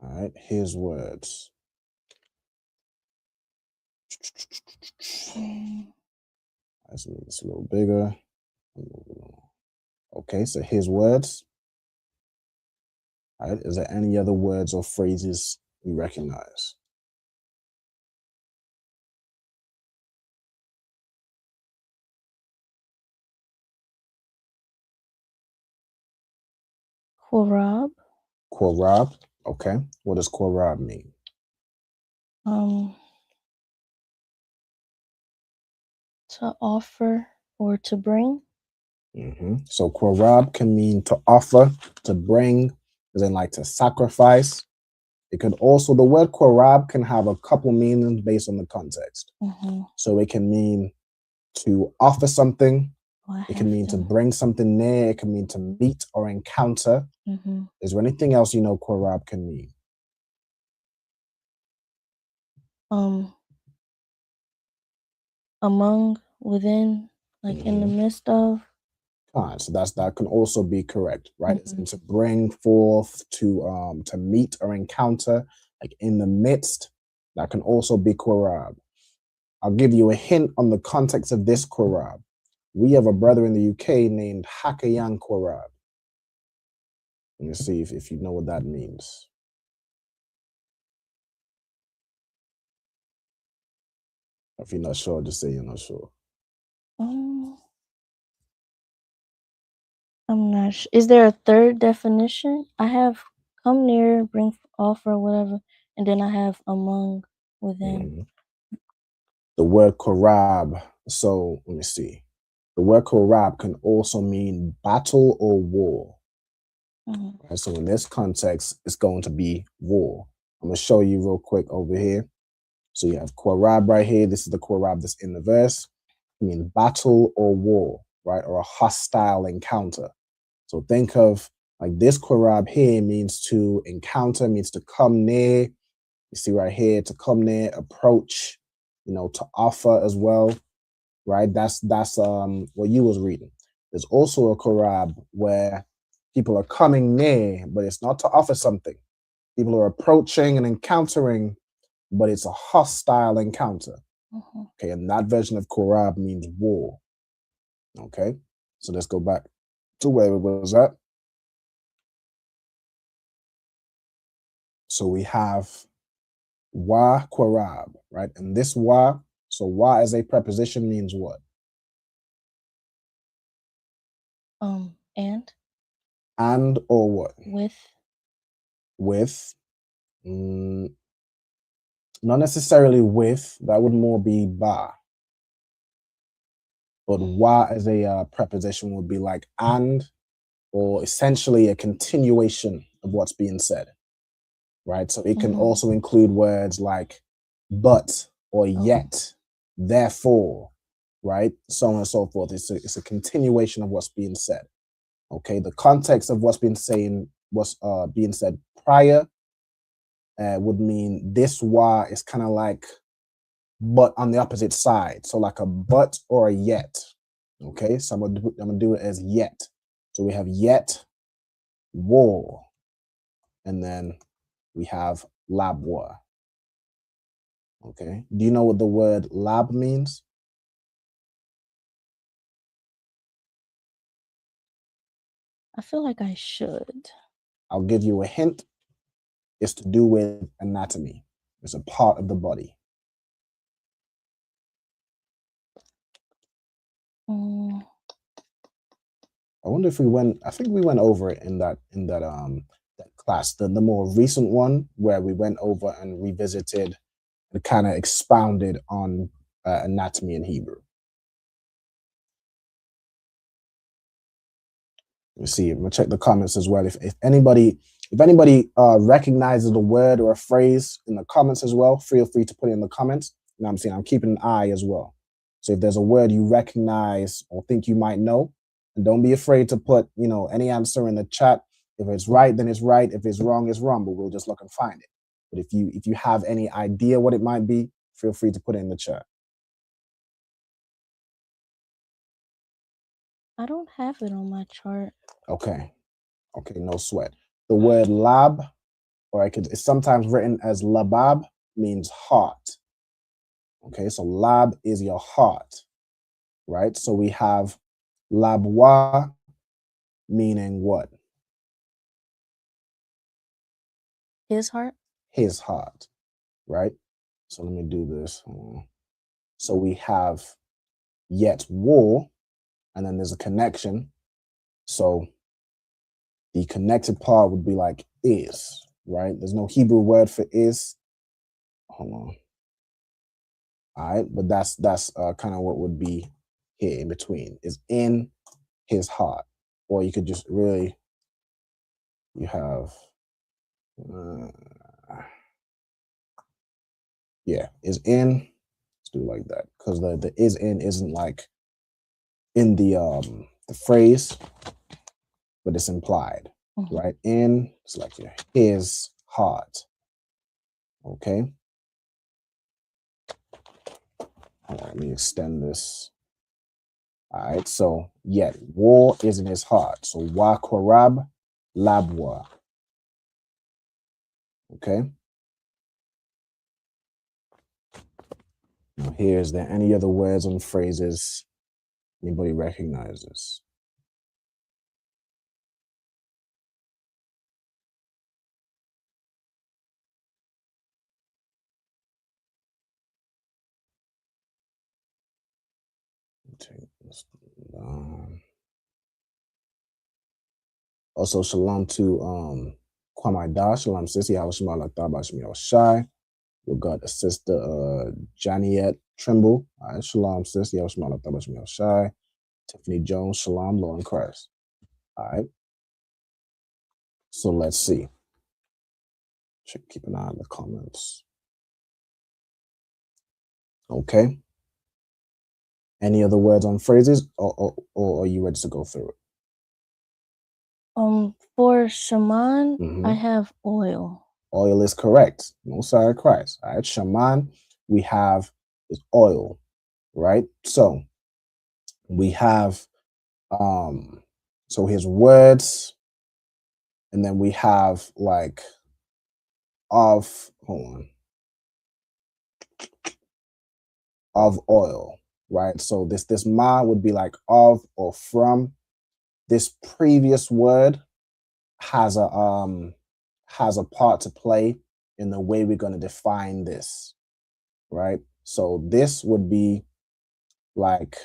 All right, his words. Let's make this a little bigger. Okay, so his words. All right, is there any other words or phrases you recognize? Korab. Korab. Okay, what does korab mean? To offer or to bring. Mm-hmm. So korab can mean to offer, to bring, as in like to sacrifice. It could also, the word korab can have a couple meanings based on the context. Mm-hmm. So it can mean to offer something. It can mean to bring something near. It can mean to meet or encounter. Mm-hmm. Is there anything else you know korab can mean? Among, within, like in the midst of. Fine. So that can also be correct, right? Mm-hmm. It's to bring forth, to meet or encounter, like in the midst. That can also be korab. I'll give you a hint on the context of this korab. We have a brother in the UK named Hakayan Korab. Let me see if you know what that means. If you're not sure, just say you're not sure. I'm not sure. Is there a third definition? I have come near, bring, offer, whatever, and then I have among, within. Mm-hmm. The word korab. So let me see. The word korab can also mean battle or war. Mm-hmm. Right, so in this context, it's going to be war. I'm going to show you real quick over here. So you have korab right here. This is the korab that's in the verse. I mean battle or war, right? Or a hostile encounter. So think of like this korab here means to encounter, means to come near. You see right here, to come near, approach, to offer as well, right? That's what you was reading. There's also a korab where people are coming near, but it's not to offer something. People are approaching and encountering, but it's a hostile encounter. Mm-hmm. Okay, and that version of korab means war. Okay, so let's go back to where it was at. So we have wa korab, right? And this wa, so wa as a preposition means what? And or what? With. Not necessarily with. That would more be ba. but wa as a preposition would be like and, or essentially a continuation of what's being said, right? So it can also include words like but or yet, therefore, right? So on and so forth. It's a continuation of what's being said. Okay, the context of what's being said prior would mean this wa is kind of like but on the opposite side. So like a but or a yet. Okay, so I'm gonna do it as yet. So we have yet, war, and then we have labwa. Okay, do you know what the word lab means? I feel like I should. I'll give you a hint. It's to do with anatomy. It's a part of the body. Mm. I wonder if I think we went over it in that class, the more recent one where we went over and revisited and kind of expounded on anatomy in Hebrew. You see, I'm gonna check the comments as well. If anybody recognizes a word or a phrase in the comments as well, feel free to put it in the comments. You know what I'm saying? I'm keeping an eye as well. So if there's a word you recognize or think you might know, and don't be afraid to put, any answer in the chat. If it's right, then it's right. If it's wrong, it's wrong, but we'll just look and find it. But if you have any idea what it might be, feel free to put it in the chat. I don't have it on my chart. Okay, no sweat. The word lab, or it's sometimes written as labab, means heart. Okay, so lab is your heart, right? So we have labwa, meaning what? His heart? His heart, right? So let me do this. So we have yet war, and then there's a connection. So the connected part would be like is, right? There's no Hebrew word for is. Hold on. All right, but that's kind of what would be here in between, is in his heart. Or you could just really, you have, is in, let's do it like that, because the is in isn't like in the phrase, but it's implied, right? In, it's like his heart, okay? Hold on, let me extend this. All right, so yet war is in his heart. So wa korab labwa. Okay. Now here, is there any other words and phrases anybody recognizes? Take this down. Also, shalom to Kwamai Da, shalom sissy, how shema la taba shemi shy. We got a sister Janiette Trimble. All right, shalom sissy, how shema la taba shemi shy. Tiffany Jones, shalom, Lord in Christ. All right. So let's see. Should keep an eye on the comments. Okay. Any other words on phrases, or are you ready to go through it? For shaman, I have oil. Oil is correct. No sorry, Christ. All right, shaman, we have is oil, right? So we have so his words, and then we have like of oil, right? So this ma would be like of or from. This previous word has a part to play in the way we're going to define this, right? So this would be like,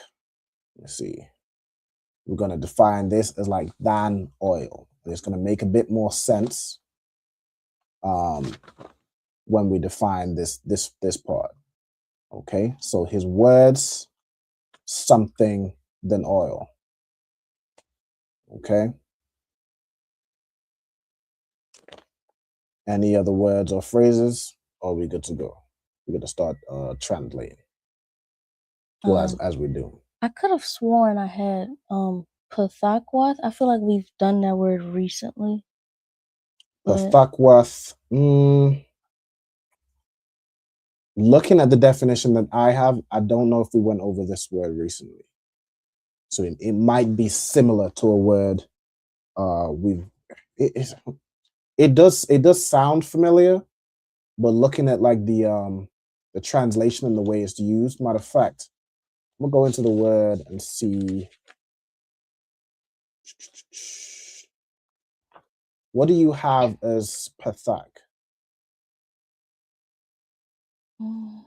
let's see, we're going to define this as like than oil. And it's going to make a bit more sense when we define this part. Okay, so his words, something than oil. Okay. Any other words or phrases? Or are we good to go? We're gonna start translating. Well, as we do. I could have sworn I had Pathakwath. I feel like we've done that word recently. Pathakwath. Looking at the definition that I have, I don't know if we went over this word recently. So it might be similar to a word it does sound familiar, but looking at like the translation and the way it's used, matter of fact, I'm gonna go into the word and see. What do you have as pathak?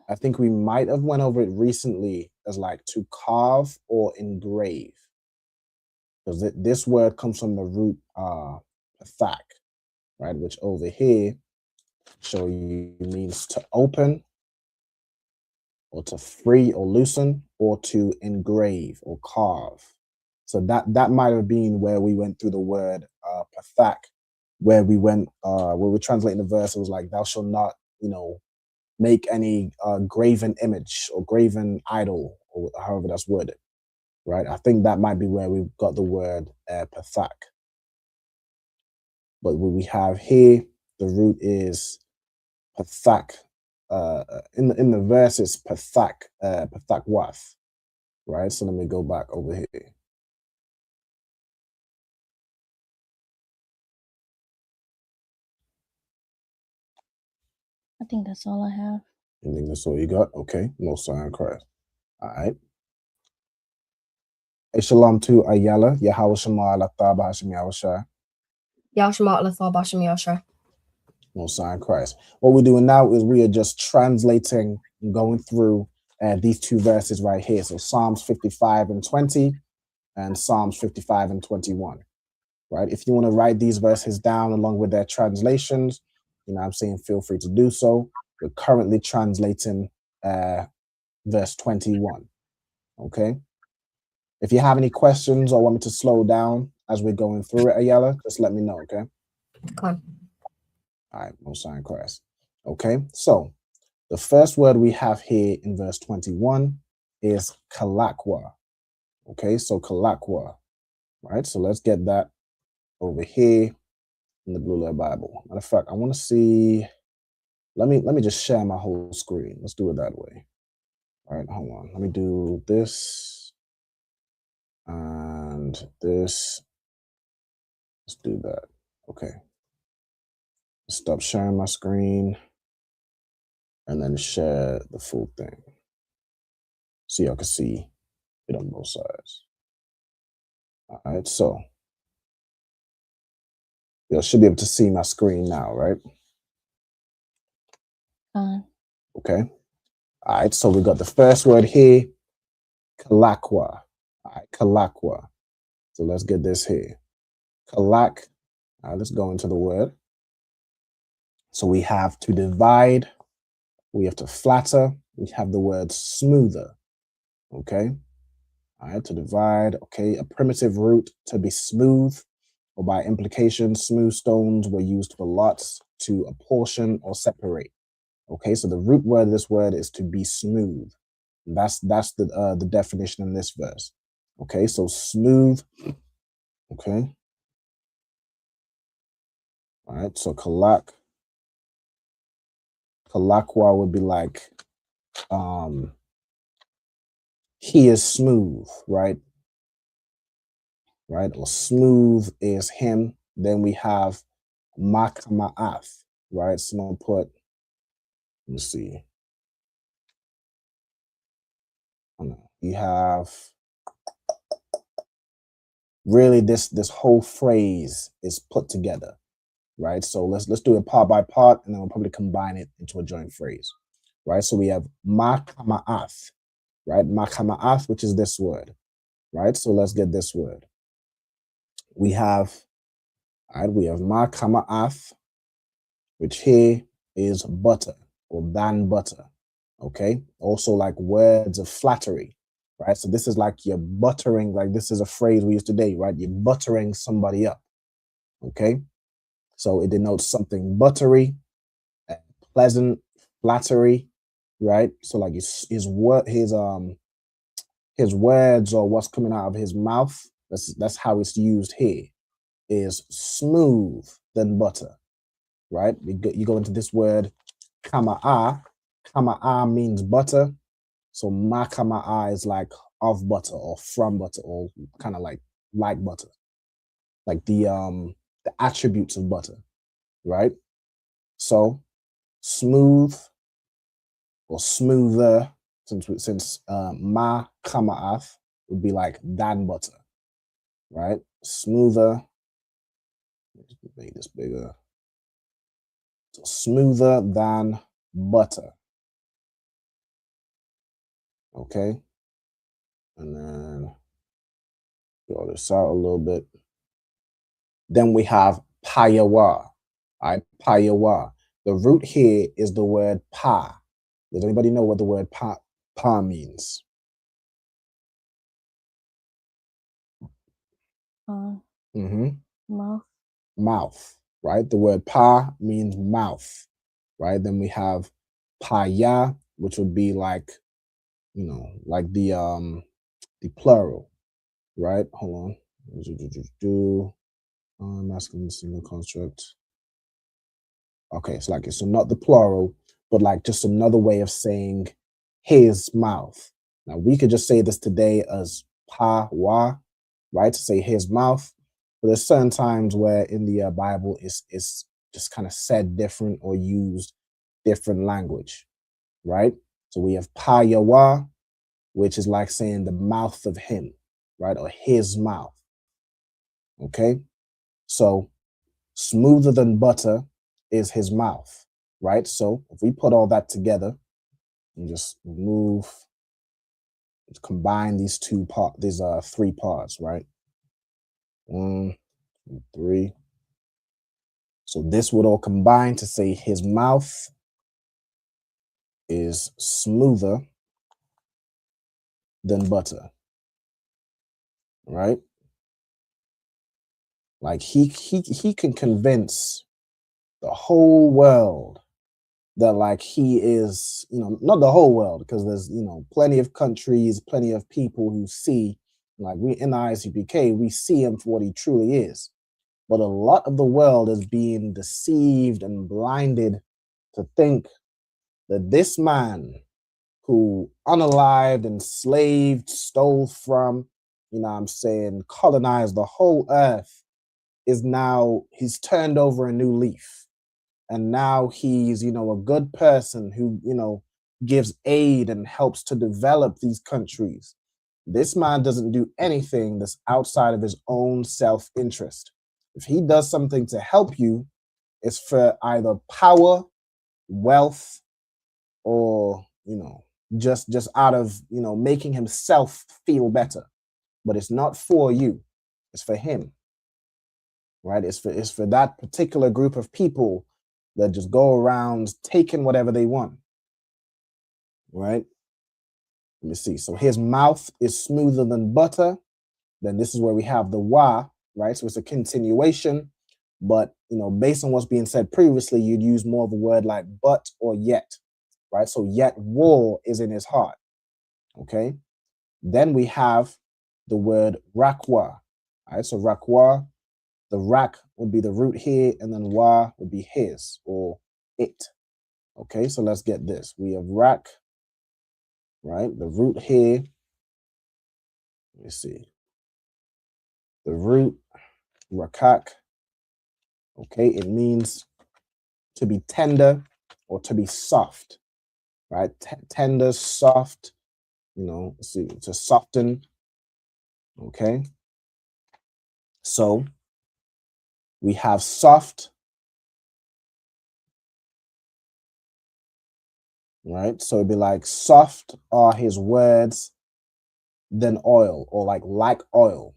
I think we might have went over it recently as like to carve or engrave, because this word comes from the root pathak, right? Which over here show you means to open, or to free or loosen, or to engrave or carve. So that might have been where we went through the word pathak, where we went where we're translating the verse. It was like, thou shalt not, make any graven image or graven idol, or however that's worded, right? I think that might be where we got the word pathak. But what we have here, the root is pathak. In the verse, it's pathakwath, right? So let me go back over here. I think that's all I have. You think that's all you got? Okay, no sign Christ. All right. Shalom to Ayala, Yahweh Shema Latha Bahashim Yahushua. Yahshua Latha Bahashim Yahushua. No sign Christ. What we're doing now is we are just translating and going through these two verses right here. So Psalms 55 and 20 and Psalms 55 and 21. Right? If you want to write these verses down along with their translations, I'm saying feel free to do so. We're currently translating verse 21. Okay. If you have any questions or want me to slow down as we're going through it, Ayala, just let me know, okay? Come. All right, most sign Christ. Okay, so the first word we have here in verse 21 is kalakwa. Okay, so kalakwa, right? So let's get that over here in the Blue Letter Bible. Matter of fact, I want to see. Let me just share my whole screen. Let's do it that way. All right, hold on. Let me do this and this. Let's do that. Okay. Stop sharing my screen and then share the full thing so y'all can see it on both sides. All right, so y'all should be able to see my screen now, right? Okay. All right, so we got the first word here, kalakwa. All right, kalakwa. So let's get this here. Kalak. All right, let's go into the word. So we have to divide, we have to flatter, we have the word smoother. Okay. All right, to divide. Okay, a primitive root to be smooth, or by implication, smooth stones were used for lots to apportion or separate. Okay, so the root word of this word is to be smooth. That's the definition in this verse. Okay, so smooth. Okay. All right, so kalakwa would be like, he is smooth, right? Right, or smooth is him. Then we have makama'ath, right? So I'm gonna put, let me see. You have really this whole phrase is put together, right? So let's do it part by part, and then we'll probably combine it into a joint phrase, right? So we have makama'ath, right? Makama'ath, which is this word, right? So let's get this word. We have, all right, we have makama'ath, which here is butter or than butter. Okay. Also like words of flattery. right? So this is like you're buttering, like this is a phrase we use today, right? You're buttering somebody up, okay? So it denotes something buttery, pleasant, flattery, right? So like his words or what's coming out of his mouth, that's how it's used here, is smooth than butter, right? You go into this word kama'a. Kama'a means butter. So ma kama'a is like of butter or from butter or kind of like butter, like the attributes of butter, right? So smooth or smoother, since ma kama'ath would be like than butter, right? Smoother. Let's make this bigger. So smoother than butter. Okay. And then draw this out a little bit. Then we have payawa. Payawa. The root here is the word pa. Does anybody know what the word pa means? Mouth. Mouth, right? The word pa means mouth, right? Then we have paya, which would be like, like the plural, right? Hold on. Masculine single construct. Okay, so like, so not the plural, but like just another way of saying his mouth. Now we could just say this today as pa wa, right? To say his mouth. But there's certain times where in the Bible it's just kind of said different or used different language, right? So we have pa yawa, which is like saying the mouth of him, right? Or his mouth. Okay, so smoother than butter is his mouth, right? So if we put all that together and just combine these three parts, right? 1, 2, 3. So this would all combine to say his mouth is smoother than butter, right? Like he can convince the whole world that like he is, not the whole world, because there's, plenty of countries, plenty of people who see, like we in the ISUPK, we see him for what he truly is. But a lot of the world is being deceived and blinded to think that this man who unalived, enslaved, stole from, colonized the whole earth, he's turned over a new leaf. And now he's, a good person who, gives aid and helps to develop these countries. This man doesn't do anything that's outside of his own self-interest. If he does something to help you, it's for either power, wealth, or, just out of, making himself feel better. But it's not for you. It's for him, right? It's for that particular group of people that just go around taking whatever they want, right? Let me see. So his mouth is smoother than butter. Then this is where we have the wa, right? So it's a continuation, but based on what's being said previously, you'd use more of a word like but or yet, right? So yet war is in his heart, okay? Then we have the word rakwa, right? So rakwa, the rak would be the root here, and then wa would be his or it. Okay, so let's get this. We have rak, right? The root here. Let me see. The root, rakak. Okay, it means to be tender or to be soft, right? Tender, soft, let's see, to soften. Okay, so we have soft, right? So it'd be like soft are his words than oil, or like oil,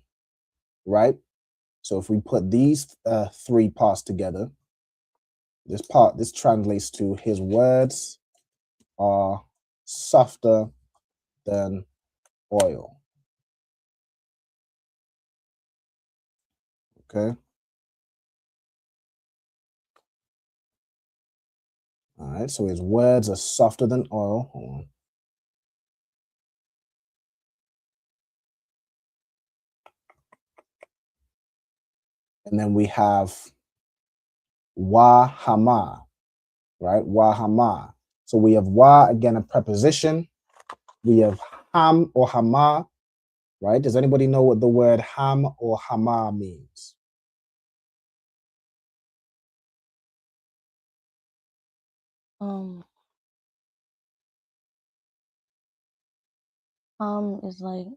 right? So if we put these three parts together, this translates to his words are softer than oil. Okay. All right, so his words are softer than oil. Hold on. And then we have Wahama, right? Wahama. So we have Wa, again, a preposition. We have Ham or Hama, right? Does anybody know what the word Ham or Hama means?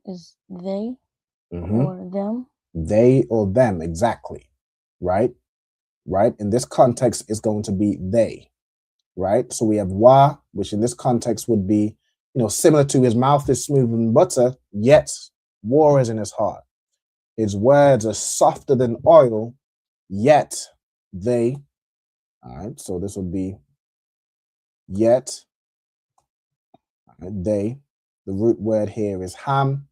Is they Mm-hmm. or them? They or them, exactly. Right? Right? In this context, it's going to be they. Right? So we have Wa, which in this context would be, similar to his mouth is smooth than butter, yet war is in his heart. His words are softer than oil, yet they. All right, so this would be yet. They. The root word here is ham.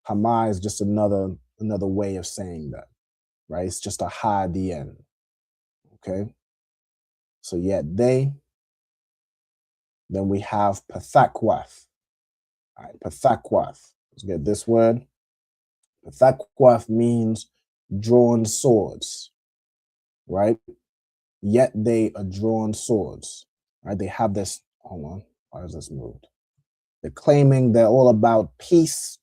Hama is just another way of saying that, right? It's just a ha at the end. Okay. So yet they. Then we have Pathakwath. All right, Pathakwath. Let's get this word. Pathakwath means drawn swords, right? Yet they are drawn swords, right? They have this. Hold on. Why is this moved? They're claiming they're all about peace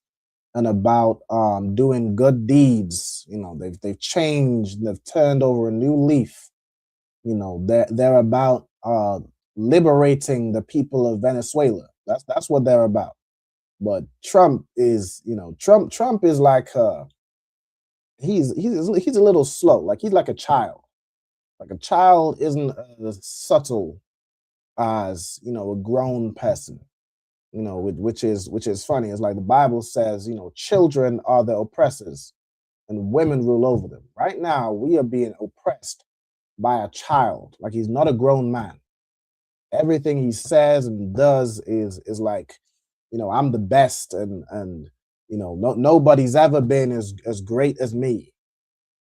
and about doing good deeds. They've changed. They've turned over a new leaf. They're about liberating the people of Venezuela. That's what they're about. But Trump is, Trump is like he's a little slow. Like he's like a child. Like a child isn't as subtle as a grown person. Which is funny. It's like the Bible says, children are the oppressors and women rule over them. Right now, we are being oppressed by a child. Like he's not a grown man. Everything he says and does is like, I'm the best and nobody's ever been as great as me.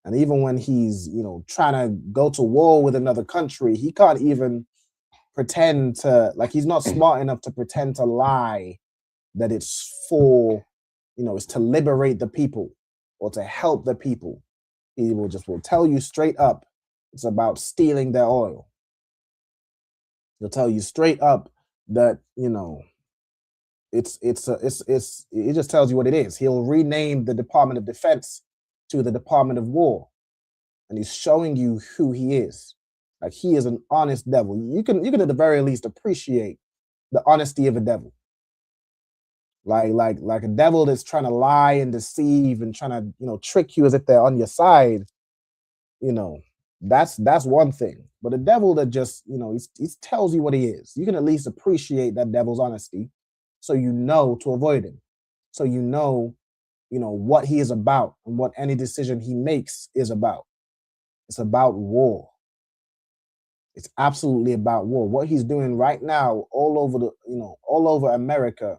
And even when he's, trying to go to war with another country, he can't even pretend to, like, he's not smart enough to pretend to lie that it's for, it's to liberate the people or to help the people. He will tell you straight up it's about stealing their oil. He'll tell you straight up that, it just tells you what it is. He'll rename the Department of Defense to the Department of War. And he's showing you who he is. Like he is an honest devil. You can at the very least appreciate the honesty of a devil. Like a devil that's trying to lie and deceive and trying to, trick you as if they're on your side. That's one thing. But a devil that just, he tells you what he is. You can at least appreciate that devil's honesty, so to avoid him. So what he is about and what any decision he makes is about. It's about war. It's absolutely about war. What he's doing right now, all over America,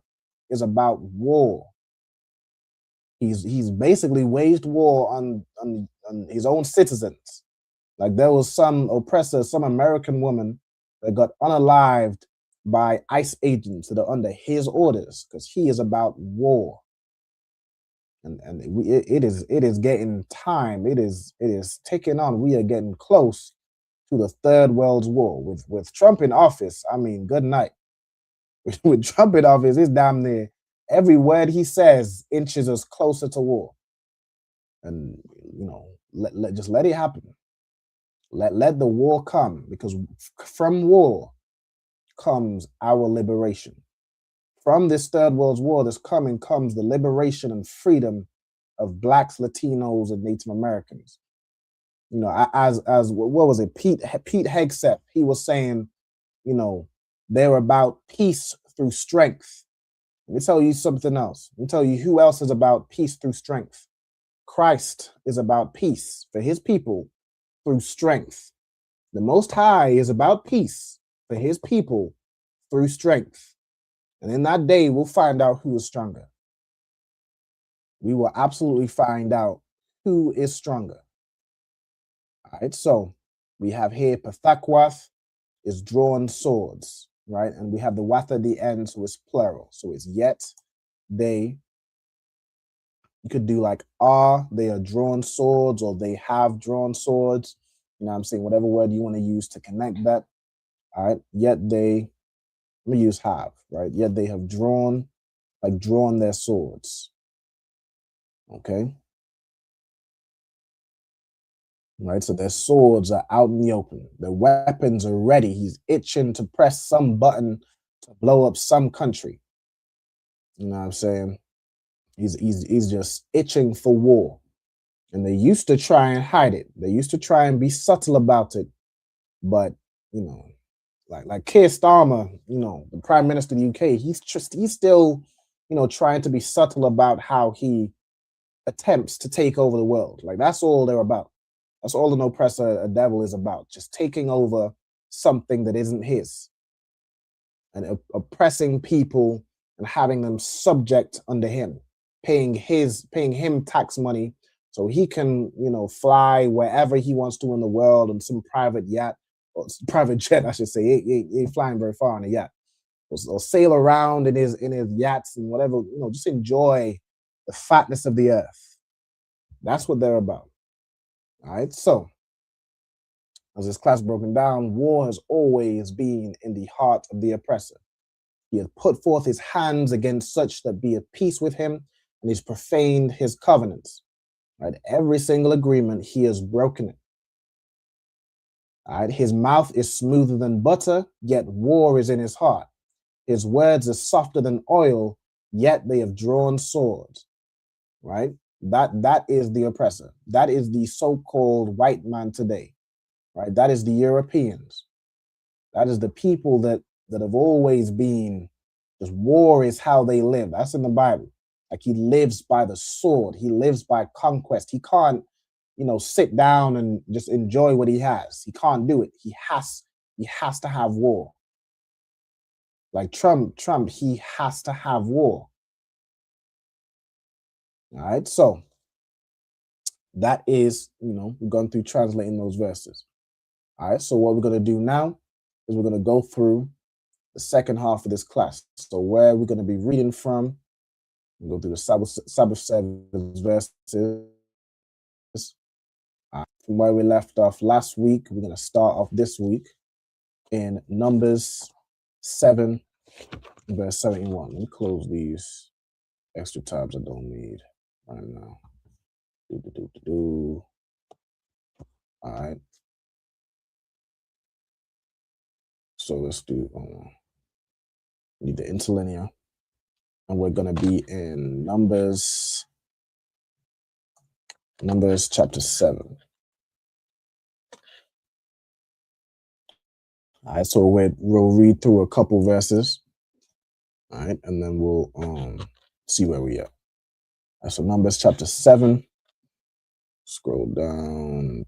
is about war. He's basically waged war on his own citizens. Like there was some oppressor, some American woman that got unalived by ICE agents that are under his orders because he is about war. And it is getting time. It is ticking on. We are getting close to the Third World War with Trump in office. I mean, good night. With Trump in office, it's damn near every word he says inches us closer to war. And just let it happen. Let the war come, because from war comes our liberation. From this Third World War that's coming comes the liberation and freedom of Blacks, Latinos, and Native Americans. As what was it? Pete Hegseth, he was saying, they're about peace through strength. Let me tell you something else. Let me tell you who else is about peace through strength. Christ is about peace for his people through strength. The Most High is about peace for his people through strength. And in that day, we'll find out who is stronger. we will absolutely find out who is stronger. All right, so we have here Pathakwath is drawn swords, right? And we have the wath at the end, so it's plural. So it's yet, they. You could do like are, they are drawn swords, or they have drawn swords. You know what I'm saying? Whatever word you want to use to connect that. All right, yet they, let me use have, right? Yet they have drawn, like drawn their swords. Okay. Right, so their swords are out in the open. Their weapons are ready. He's itching to press some button to blow up some country. You know what I'm saying? He's just itching for war. And they used to try and hide it. They used to try and be subtle about it. But, you know, like Keir Starmer, you know, the Prime Minister of the UK, he's still, you know, trying to be subtle about how he attempts to take over the world. Like, that's all they're about. That's all an oppressor, a devil is about, just taking over something that isn't his and oppressing people and having them subject under him, paying him tax money so he can, you know, fly wherever he wants to in the world on some private yacht, or private jet, I should say. He ain't flying very far on a yacht. Or sail around in his yachts and whatever, you know, just enjoy the fatness of the earth. That's what they're about. All right, so as this class broken down, war has always been in the heart of the oppressor. He has put forth his hands against such that be at peace with him, and he's profaned his covenants. Right, every single agreement he has broken it. All right, his mouth is smoother than butter, yet war is in his heart. His words are softer than oil, yet they have drawn swords. Right? That is the oppressor. That is the so-called white man today. Right? That is the Europeans. That is the people that have always been, just war is how they live. That's in the Bible. Like, he lives by the sword. He lives by conquest. He can't, you know, sit down and just enjoy what he has. He can't do it. He has to have war. Like Trump, he has to have war. All right, so that is, you know, we've gone through translating those verses. All right, so what we're going to do now is we're going to go through the second half of this class. So where we're going to be reading from, we'll go through the Sabbath service verses. From where we left off last week, we're going to start off this week in Numbers 7, verse 71. Let me close these extra tabs I don't need right now. All right. So let's do, need the interlinear. And we're going to be in Numbers chapter 7. All right, so we'll read through a couple verses. All right, and then we'll see where we are. All right, so Numbers chapter 7. Scroll down.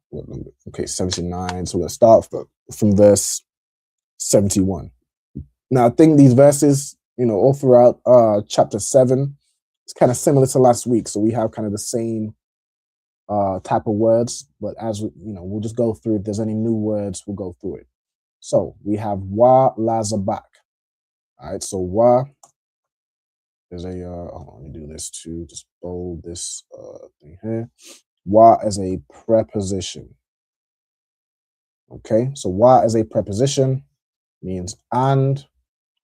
What number? Okay, 79. So we're going to start from verse 71. Now, I think these verses, you know, all throughout chapter 7, it's kind of similar to last week. So we have kind of the same type of words, but as you know, we'll just go through. If there's any new words, we'll go through it. So we have wa lazabak. All right, so wa is a let me do this too. Just bold this thing here. Wa as a preposition. Okay, so wa as a preposition means and,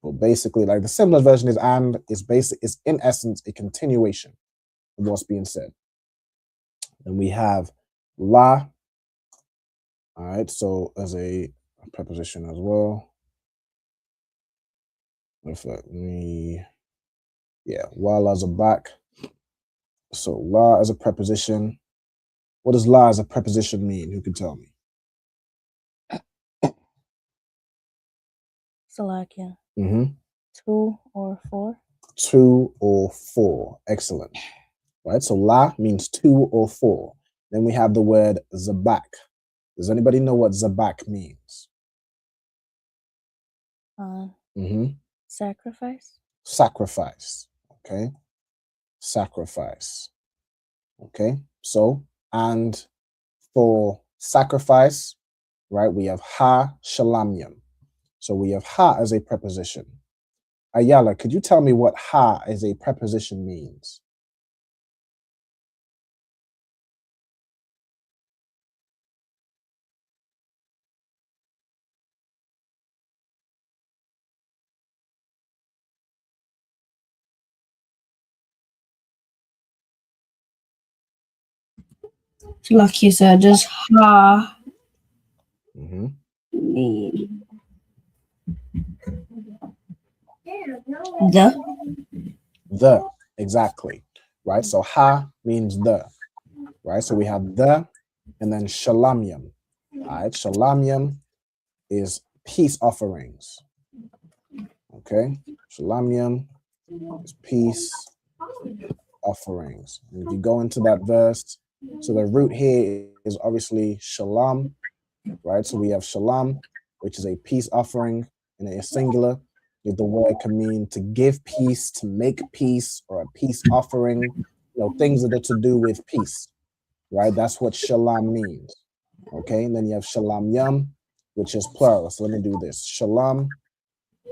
well, basically, like the simplest version is and, is in essence a continuation of what's being said. And we have la. All right, so as a preposition as well. Wa lazabak. So la as a preposition. What does la as a preposition mean? Who can tell me? Salakia. 2 or 4. 2 or 4. Excellent. Right, so la means 2 or 4. Then we have the word zabak. Does anybody know what zabak means? Sacrifice. Sacrifice. Okay, sacrifice. Okay, so, and for sacrifice, right, we have ha shalamyam. So we have ha as a preposition. Ayala, could you tell me what ha as a preposition means? Like you said, just ha. Mm-hmm. The, exactly, right? So ha means the, right? So we have the, and then shalamyam, right? Shalamyam is peace offerings, okay? Shalamyam is peace offerings. And if you go into that verse, so the root here is obviously shalom, right? So we have shalom, which is a peace offering, and it is singular. The word can mean to give peace, to make peace, or a peace offering, things that are to do with peace, right? That's what shalom means, okay? And then you have shalom yam, which is plural. So let me do this. Shalom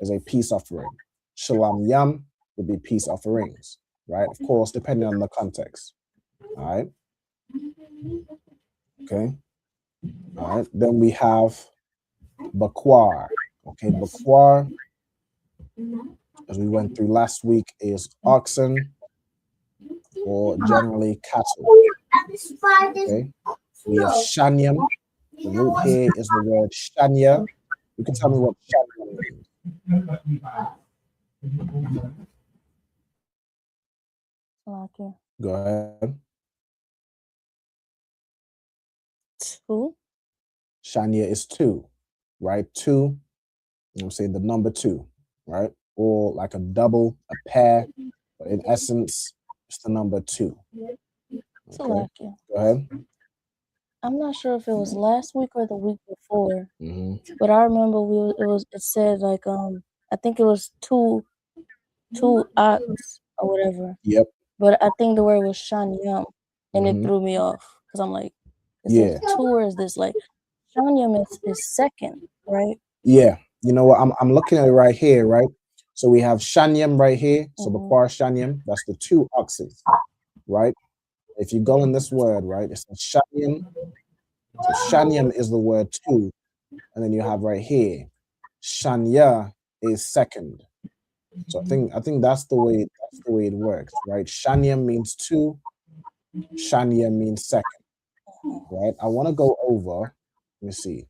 is a peace offering. Shalom yam would be peace offerings, right? Of course, depending on the context, all right? Okay, all right. Then we have bakwar, okay? Bakwar, as we went through last week, is oxen or generally cattle. Okay, we have shanyam. The root here is the word shanya. You can tell me what shanya means. Okay. Go ahead. Two. Shanya is two, right? Two, I'm saying the number two, right? Or like a double, a pair, but in essence, it's the number two. Okay, go ahead. I'm not sure if it was last week or the week before, Mm-hmm. but I remember it said like I think it was two ox or whatever. Yep. But I think the word was shanyam, and it Mm-hmm. threw me off because I'm like, is Yeah. it two or is this like shanyam is second, right? Yeah, you know what? I'm looking at it right here, right? So we have Shanyam right here. So Bakwar Shanyam, that's the two oxes, right? If you go in this word, right, it's Shanyam. So Shanyam is the word two, and then you have right here, Shanya is second. So I think that's the way it works, right? Shanyam means two, Shanya means second, right? I want to go over. Let me see.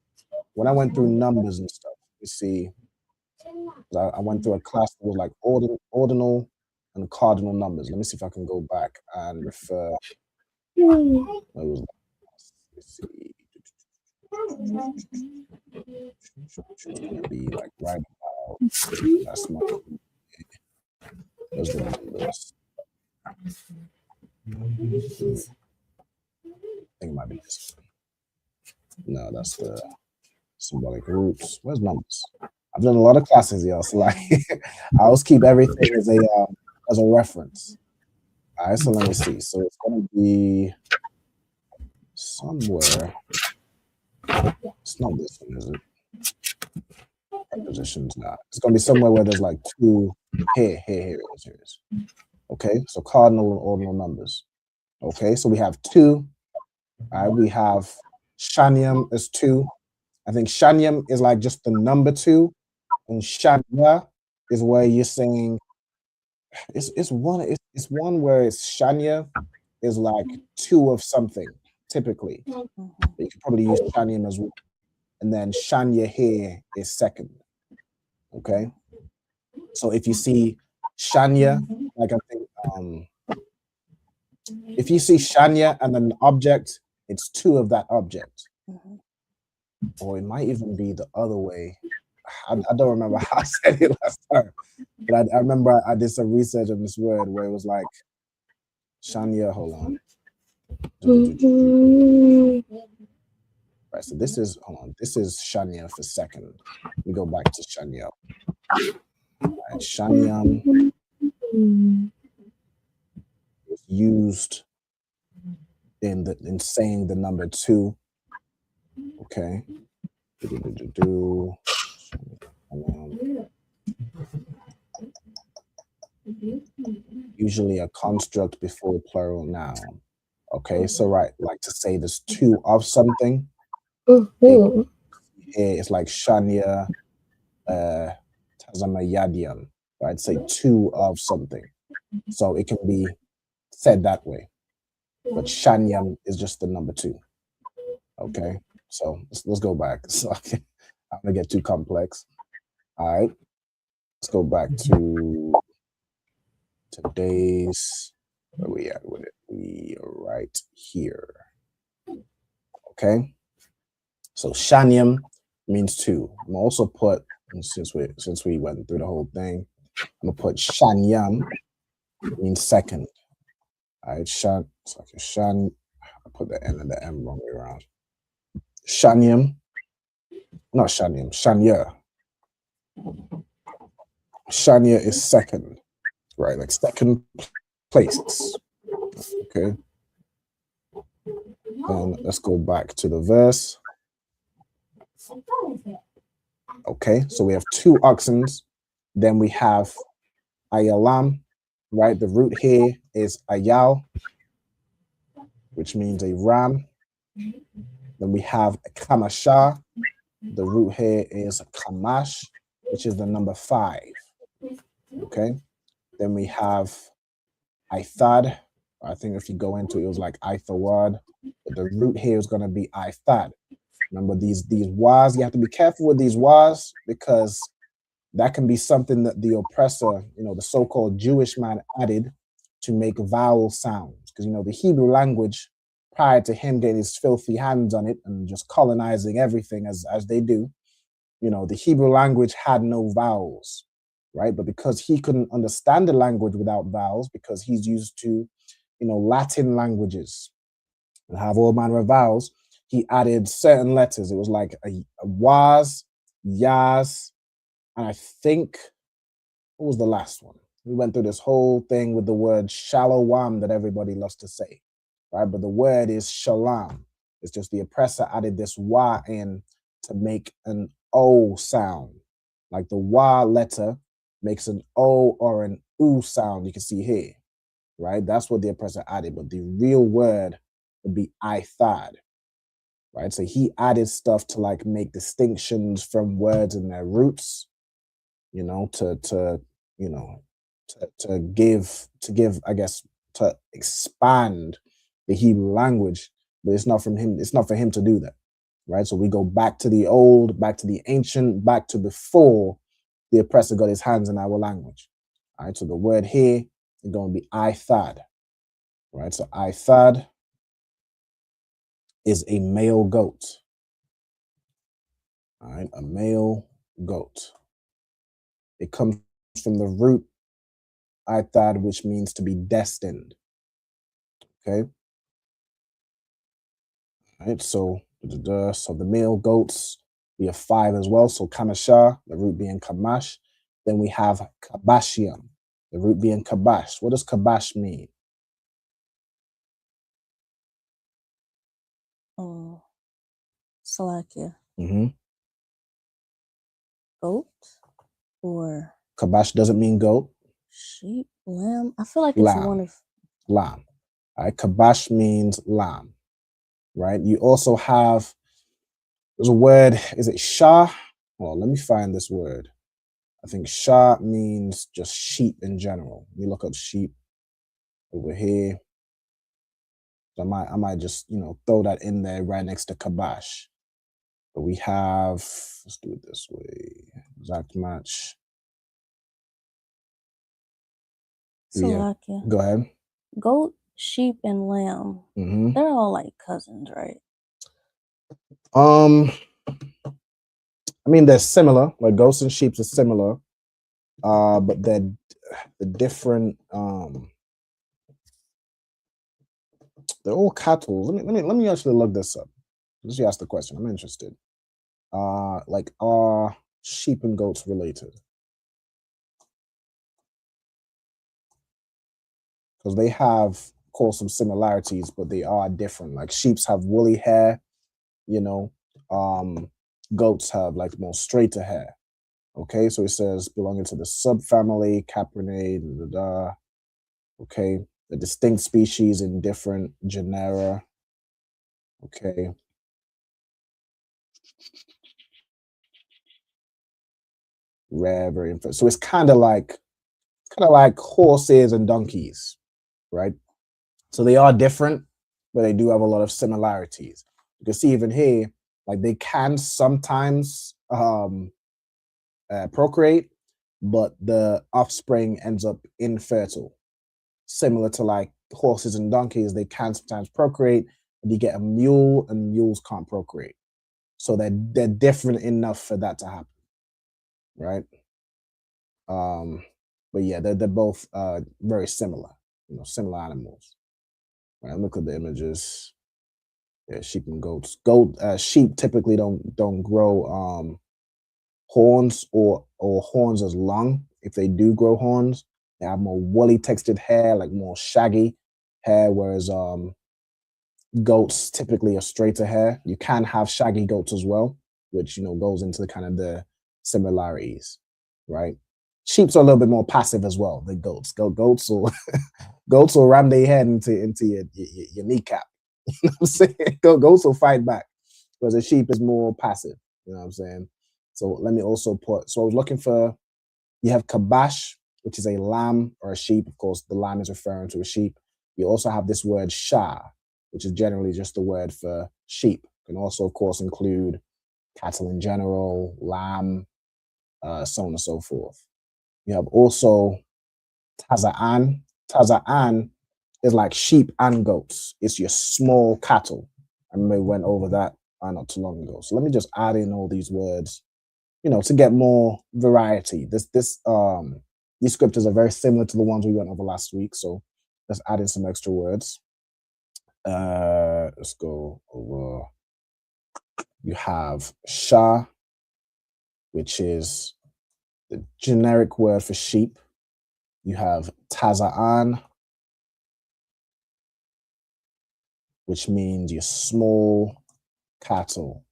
When I went through numbers and stuff, you see. I went through a class that was like ordinal and cardinal numbers. Let me see if I can go back and refer. It was, let's see. It's gonna be like right about. That's my. Those are the numbers. I think it might be this one. No, that's the symbolic roots. Where's numbers? I've done a lot of classes, y'all. So like, I always keep everything as a reference. All right, so let me see. So it's gonna be somewhere. It's not this one, is it? Prepositions not. It's gonna be somewhere where there's like two. Here it is. Okay, so cardinal and ordinal numbers. Okay, so we have two. All right, we have shanyam is two. I think shanyam is like just the number two, and shanya is where you're saying it's one where it's shanya is like two of something typically. But you could probably use shanyam as well, and then shanya here is second. Okay, so if you see shanya, like I think if you see shanya and then an object, it's two of that object. Or it might even be the other way. I don't remember how I said it last time, but I remember I did some research on this word where it was like shanya. Hold on. Right, so this is this is shanya for second. We go back to shanya. Right, shanyam. used in saying the number 2. Okay. Usually a construct before plural noun. Okay, so right, like to say there's 2 of something. Here it's like Shania Tazamayadian, right? Say 2 of something. So it can be said that way. But Shanyam is just the number 2. Okay, so let's go back. So I'm gonna get too complex. All right, let's go back to today's, where we at with it? We are right here. Okay, so Shanyam means 2. I'm gonna also put, since we went through the whole thing, I'm gonna put Shanyam means second. All right, Shan, it's like a Shan. I put the N and the M wrong way around. Shanyam, not Shanyam, Shanya. Shanya is second, right? Like second place. Okay. Then let's go back to the verse. Okay, so we have 2 oxens. Then we have ayalam, right? The root here is ayal, which means a ram. Then we have kamasha. The root here is kamash, which is the number 5. Okay. Then we have ithad. I think if you go into it, it was like ithawad. But the root here is going to be ithad. Remember these was, you have to be careful with these was, because that can be something that the oppressor, the so-called Jewish man added to make vowel sounds. Because, the Hebrew language, prior to him getting his filthy hands on it and just colonizing everything as they do, the Hebrew language had no vowels, right? But because he couldn't understand the language without vowels, because he's used to, Latin languages and have all manner of vowels, he added certain letters. It was like a was, yas, and I think, what was the last one? We went through this whole thing with the word shalom that everybody loves to say, right? But the word is shalom. It's just the oppressor added this wa in to make an O sound. Like the wa letter makes an O or an U sound, you can see here, right? That's what the oppressor added, but the real word would be ithad, right? So he added stuff to like make distinctions from words and their roots, to give, I guess, to expand the Hebrew language, but it's not for him to do that, right? So we go back to the old, back to the ancient, back to before the oppressor got his hands in our language. All right, so the word here is going to be ithad, right? So ithad is a male goat. All right, a male goat. It comes from the root ithad, which means to be destined. Okay. All right, so the male goats, we have 5 as well. So kamasha, the root being kamash. Then we have kabashiam, the root being kabash. What does kabash mean? Oh, Salakia. Goat or Kabash doesn't mean goat. Sheep, lamb. I feel like it's one of lamb. All right, kabash means lamb. Right. You also have, there's a word. Is it shah? Well, let me find this word. I think shah means just sheep in general. You look up sheep over here. So I might just throw that in there right next to kabash. But we have, let's do it this way. Exact match. Salakia. Yeah. Go ahead. Goat, sheep, and lamb. They're all like cousins, right? I mean, they're similar. Like goats and sheep are similar, but they're different. They're all cattle. Let me actually look this up. Just ask the question. I'm interested. Like, are sheep and goats related? Because they have call some similarities, but they are different. Like sheeps have woolly hair, you know, goats have like more straighter hair. Okay, so it says belonging to the subfamily Caprinae, okay, the distinct species in different genera. Okay. Rare, very infant. So it's kind of like horses and donkeys, right? So they are different, but they do have a lot of similarities. You can see even here, like they can sometimes procreate, but the offspring ends up infertile. Similar to like horses and donkeys, they can sometimes procreate, but you get a mule and mules can't procreate. So they're different enough for that to happen, right? But yeah, they're both very similar, similar animals. Right, look at the images. Yeah, sheep and goats. Sheep typically don't grow horns or horns as long. If they do grow horns, they have more woolly textured hair, like more shaggy hair, whereas goats typically are straighter hair. You can have shaggy goats as well, which goes into kind of the similarities, right? Sheep's are a little bit more passive as well than goats. Goats will ram their head into your kneecap. You know what I'm saying? Goats will fight back, whereas a sheep is more passive. You know what I'm saying? So let me also so I was looking for, you have kabash, which is a lamb or a sheep. Of course, the lamb is referring to a sheep. You also have this word shah, which is generally just the word for sheep. Can also, of course, include cattle in general, lamb, so on and so forth. You have also taza'an. Taza'an is like sheep and goats. It's your small cattle. I remember we went over that not too long ago. So let me just add in all these words, to get more variety. These scriptures are very similar to the ones we went over last week. So let's add in some extra words. Let's go over. You have shah, which is the generic word for sheep. You have taza'an, which means your small cattle,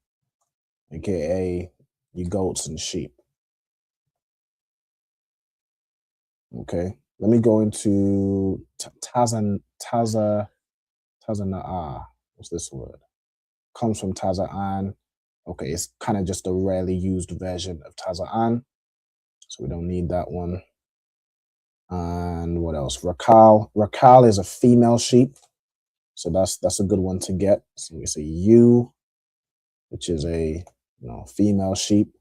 aka your goats and sheep. Okay, let me go into tazana'a. What's this word? Comes from taza'an. Okay, it's kind of just a rarely used version of taza'an, so we don't need that one. And what else? Rakal. Rakal is a female sheep, so that's a good one to get. So we say ewe, which is a female sheep.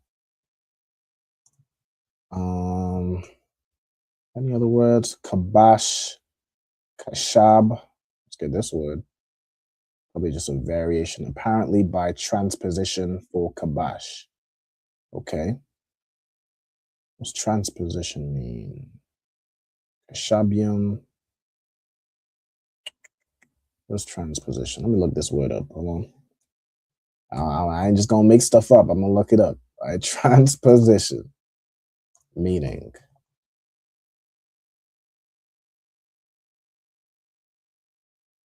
Any other words? Kabash, kashab. Let's get this word. Probably just a variation, apparently by transposition for kabash. Okay. What's transposition mean? Kashabium. What's transposition? Let me look this word up. Hold on. I ain't just gonna make stuff up. I'm gonna look it up. All right, transposition meaning.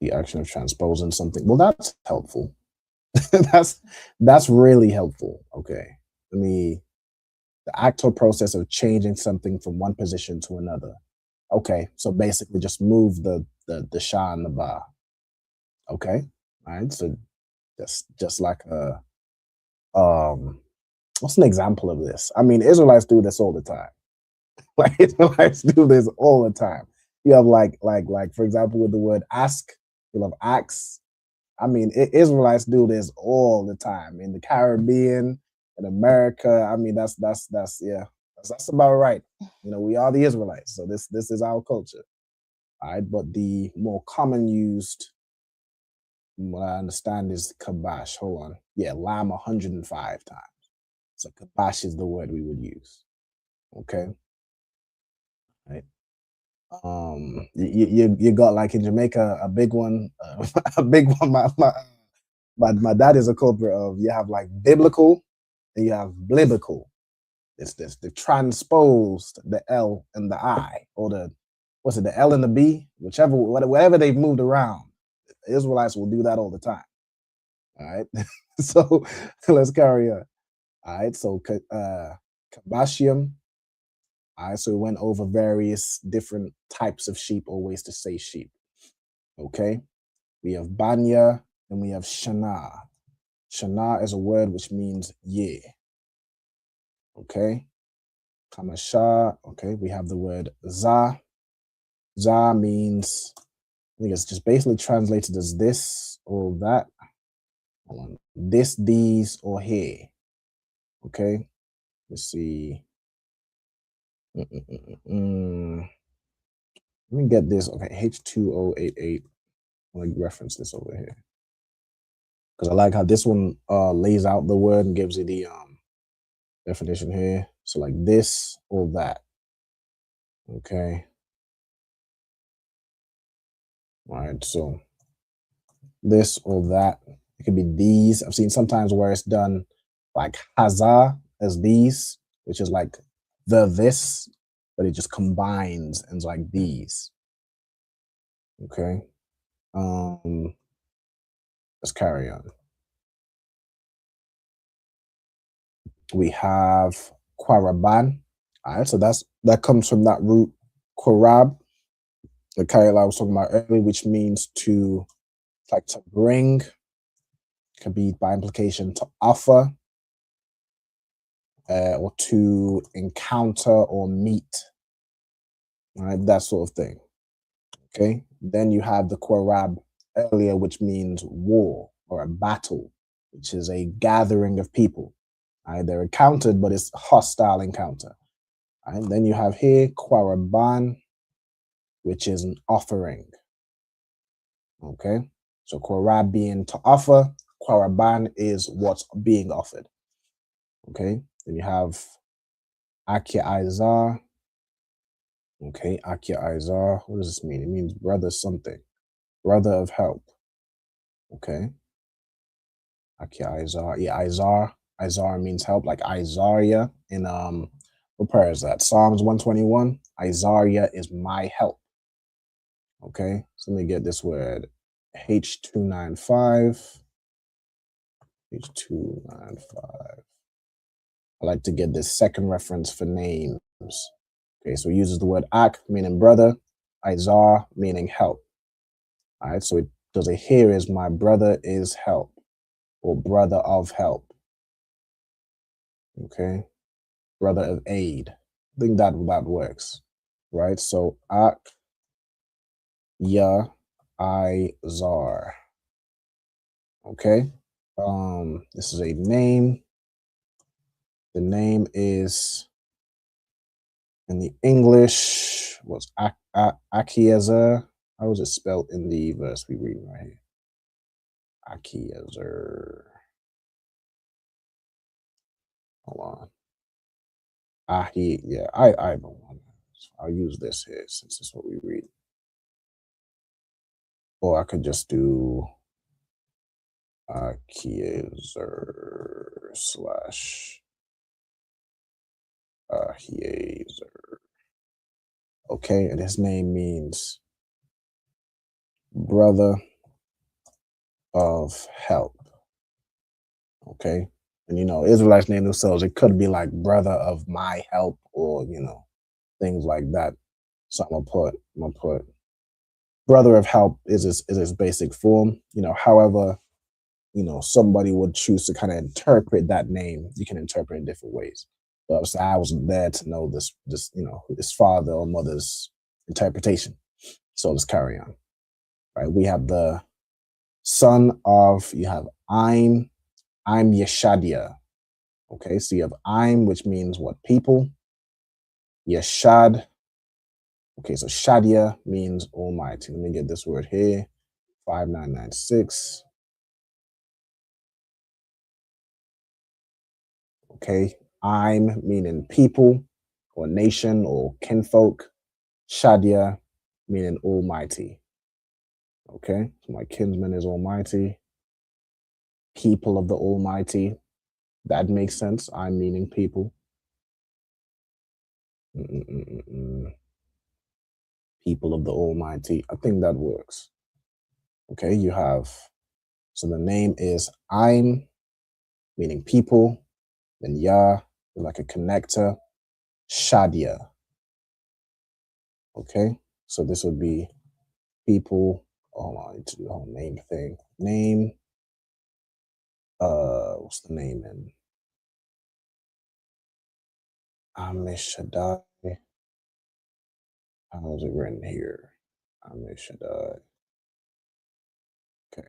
The action of transposing something. Well, that's helpful. that's really helpful. Okay. The act or process of changing something from one position to another. Okay, so basically just move the shah and the ba. Okay, all right. So that's just like a what's an example of this? I mean, Israelites do this all the time. Like Israelites do this all the time. You have like for example with the word ask, you'll have ask. I mean, Israelites do this all the time in the Caribbean, in America. I mean, that's about right. We are the Israelites, so this is our culture. All right, but the more common used, what I understand, is kabash. Hold on, yeah, lamb 105 times. So kabash is the word we would use. Okay, right. You got like in Jamaica a big one, a big one. My dad is a culprit of. You have like biblical, and you have biblical. It's this the transposed the L and the I, or the what's it, the L and the B, whatever they've moved around. The Israelites will do that all the time. All right. So let's carry on. All right. So Kabashium. All right. So we went over various different types of sheep or ways to say sheep. Okay. We have Banya and we have Shana. Shana is a word which means year. Okay. Kamasha. Okay. We have the word Za. Za means, I think it's just basically translated as this or that. Hold on. This, these, or here. Okay. Let's see. Let me get this. Okay. H2088. I'm going to reference this over here. Because I like how this one lays out the word and gives you the definition here. So like this or that. Okay. All right. So this or that. It could be these. I've seen sometimes where it's done like haza as these, which is like the this, but it just combines and it's like these. Okay. Let's carry on. We have Quaraban. All right, so that comes from that root Qarab, the Kaila I was talking about earlier, which means to like to bring, could be by implication to offer, or to encounter or meet. All right, that sort of thing. Okay. Then you have the Qarab earlier, which means war or a battle, which is a gathering of people. All right, they're encountered, but it's hostile encounter. All right, then you have here Quaraban, which is an offering. Okay, so Qarab being to offer, Quaraban is what's being offered. Okay, then you have Akia Izar. Okay, Akia Izar. What does this mean? It means brother something, brother of help. Okay. Akia Izar. Yeah, Izar. Izar means help, like Isaiah in what prayer is that? Psalms 121. Isaiah is my help. Okay, so let me get this word. H295. H295. I like to get this second reference for names. Okay, so it uses the word ak, meaning brother, Izar, meaning help. All right, so it does it here is my brother is help, or brother of help. Okay, brother of aid. I think that works, right? So ak, ya, Izar. Okay, this is a name. The name is in the English was Akiezer. How was it spelled in the verse we read right here? Akiezer. Hold on. Yeah, I don't want. I'll use this here since it's what we read. Or I could just do Akiezer slash Ahiezer. Okay, and his name means brother of help. Okay, and Israelites name themselves. It could be like brother of my help, or things like that. So I'm gonna put brother of help is his basic form. However, somebody would choose to kind of interpret that name. You can interpret in different ways. But I wasn't there to know this, his father or mother's interpretation. So let's carry on. Right, we have the son of, you have I'm Yeshadia. Okay, so you have I'm, which means what? People. Yeshad. Okay, so Shadia means almighty. Let me get this word here. 5996. Okay, I'm meaning people or nation or kinfolk. Shadia meaning almighty. Okay, so my kinsman is almighty. People of the almighty. That makes sense. I'm meaning people. people of the Almighty. I think that works. Okay, you have, so the name is I'm, meaning people, then Yah, like a connector, Shadia. Okay, so this would be people. Hold on, I need to do the whole name thing. Name, what's the name in? Amishadai. How is it written here? Amishadai. Okay.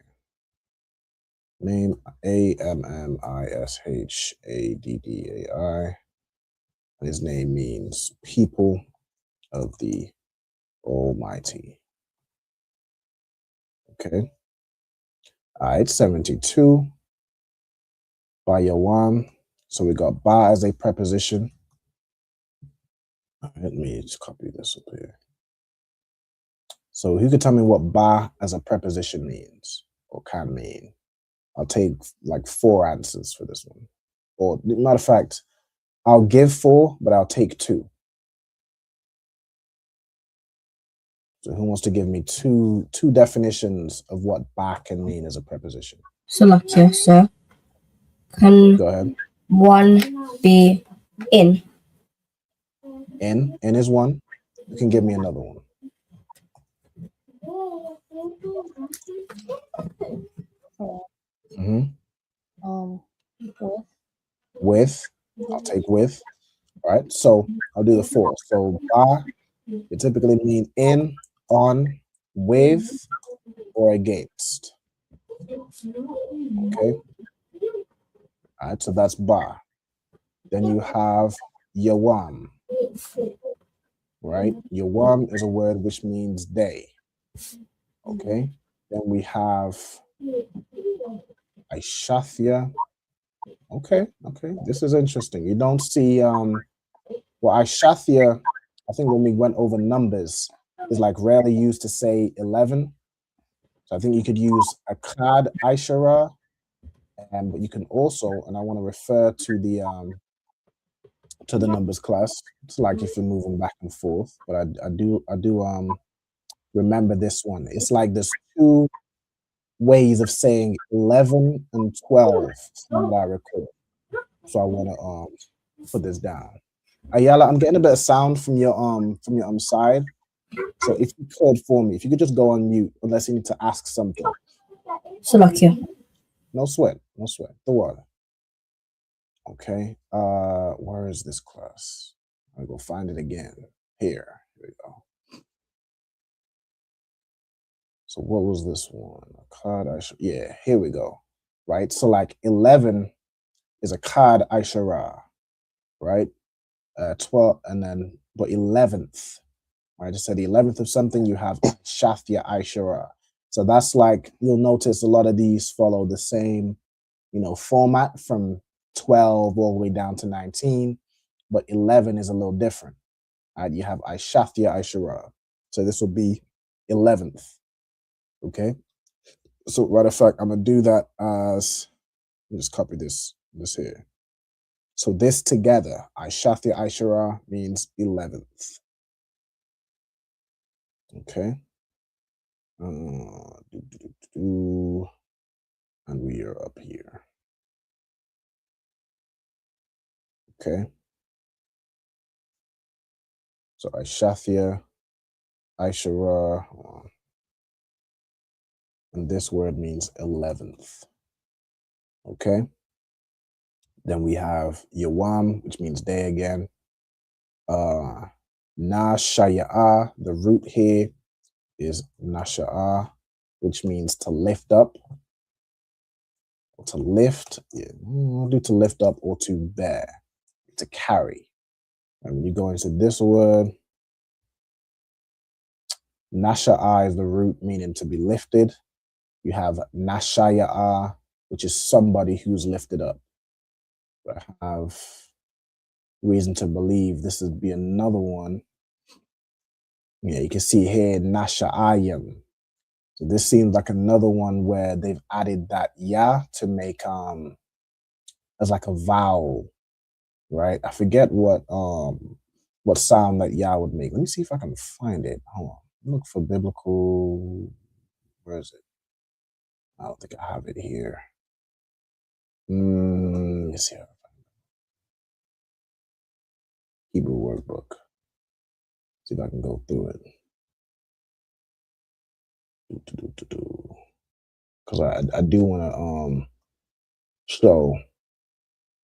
Name Ammishaddai. His name means people of the Almighty. Okay. All right, 72. Ba Yawam. So we got ba as a preposition. Let me just copy this up here. So who could tell me what ba as a preposition means or can mean? I'll take like 4 answers for this one. Or matter of fact, I'll give 4, but I'll take 2. So who wants to give me two definitions of what ba can mean as a preposition? Salakia, sir. Can Go ahead. one be in? In is one. You can give me another one. With. I'll take with. All right. So I'll do the 4. So ba, it typically mean in, on, with, or against. Okay. All right. So that's ba. Then you have yawam. Right. Yawam is a word which means day. Okay. Then we have Aishathia. Okay. This is interesting. You don't see well, Aishathia, I think when we went over numbers, is like rarely used to say 11. So I think you could use Akkad Aishara, but you can also, and I want to refer to the numbers class. It's like if you're moving back and forth, but I do remember this one. It's like there's 2 ways of saying 11 and 12 from what I recall. So I want to put this down. Ayala, I'm getting a bit of sound from your side. So if you could for me, if you could just go on mute unless you need to ask something. Salakia. No sweat. The water. Okay. Where is this class? I'll go find it again. Here we go. So what was this one? Yeah, here we go. Right. So like 11 is a Kad Aishara, right? 12 and then but 11th. I just said the 11th of something, you have Shathia Aishara. So that's like, you'll notice a lot of these follow the same, format from 12 all the way down to 19, but 11 is a little different. You have Aishathia Aishara. So this will be 11th. Okay. So matter of fact, I'm gonna do that as, let me just copy this here. So this together, Aishathia Aishara means 11th. Okay. And we are up here. Okay. So Aishathia, Aishara, and this word means 11th. Okay. Then we have Yawam, which means day again. Na Shaya'a, the root here is Nasha'a, which means to lift up. Or to lift, we'll do to lift up or to bear, to carry. And when you go into this word, Nasha'a is the root meaning to be lifted. You have Nashaya'a, which is somebody who's lifted up. I have reason to believe this would be another one. Yeah, you can see here Nasha'ayim. So this seems like another one where they've added that ya to make as like a vowel, right? I forget what what sound that Yah would make. Let me see if I can find it. Hold on. Look for biblical. Where is it? I don't think I have it here. Let me see. Hebrew workbook. See if I can go through it. Because I do want to show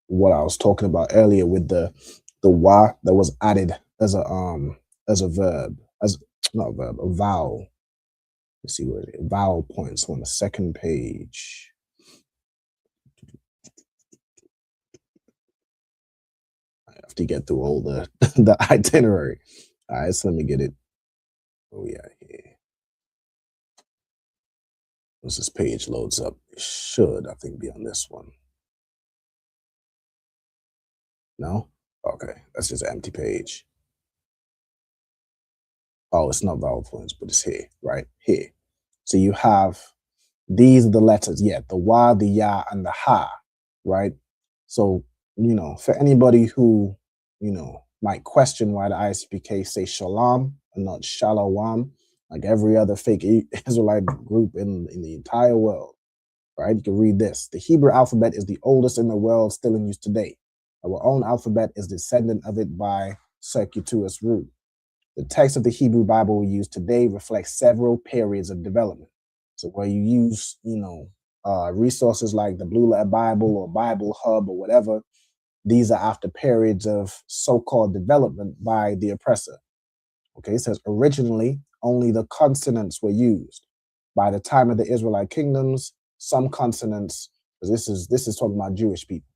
what I was talking about earlier with the wa that was added as a verb, as not a verb, a vowel. Let's see where it is. Vowel points on the second page. I have to get through all the the itinerary. All right, so let me get it. Oh yeah, here. Once this page loads up, it should, I think, be on this one. No? Okay, that's just an empty page. Oh, it's not vowel points, but it's here, right? Here. So you have, these are the letters, yeah, the wa, the ya, and the ha, right? So, you know, for anybody who, you know, might question why the ISUPK say shalom and not shalom, like every other fake Israelite group in the entire world, right? You can read this. The Hebrew alphabet is the oldest in the world, still in use today. Our own alphabet is descendant of it by circuitous route. The text of the Hebrew Bible we use today reflects several periods of development. So where you use, you know, resources like the Blue Letter Bible or Bible Hub or whatever, these are after periods of so-called development by the oppressor. Okay, it says originally only the consonants were used. By the time of the Israelite kingdoms, some consonants, because this is talking about Jewish people,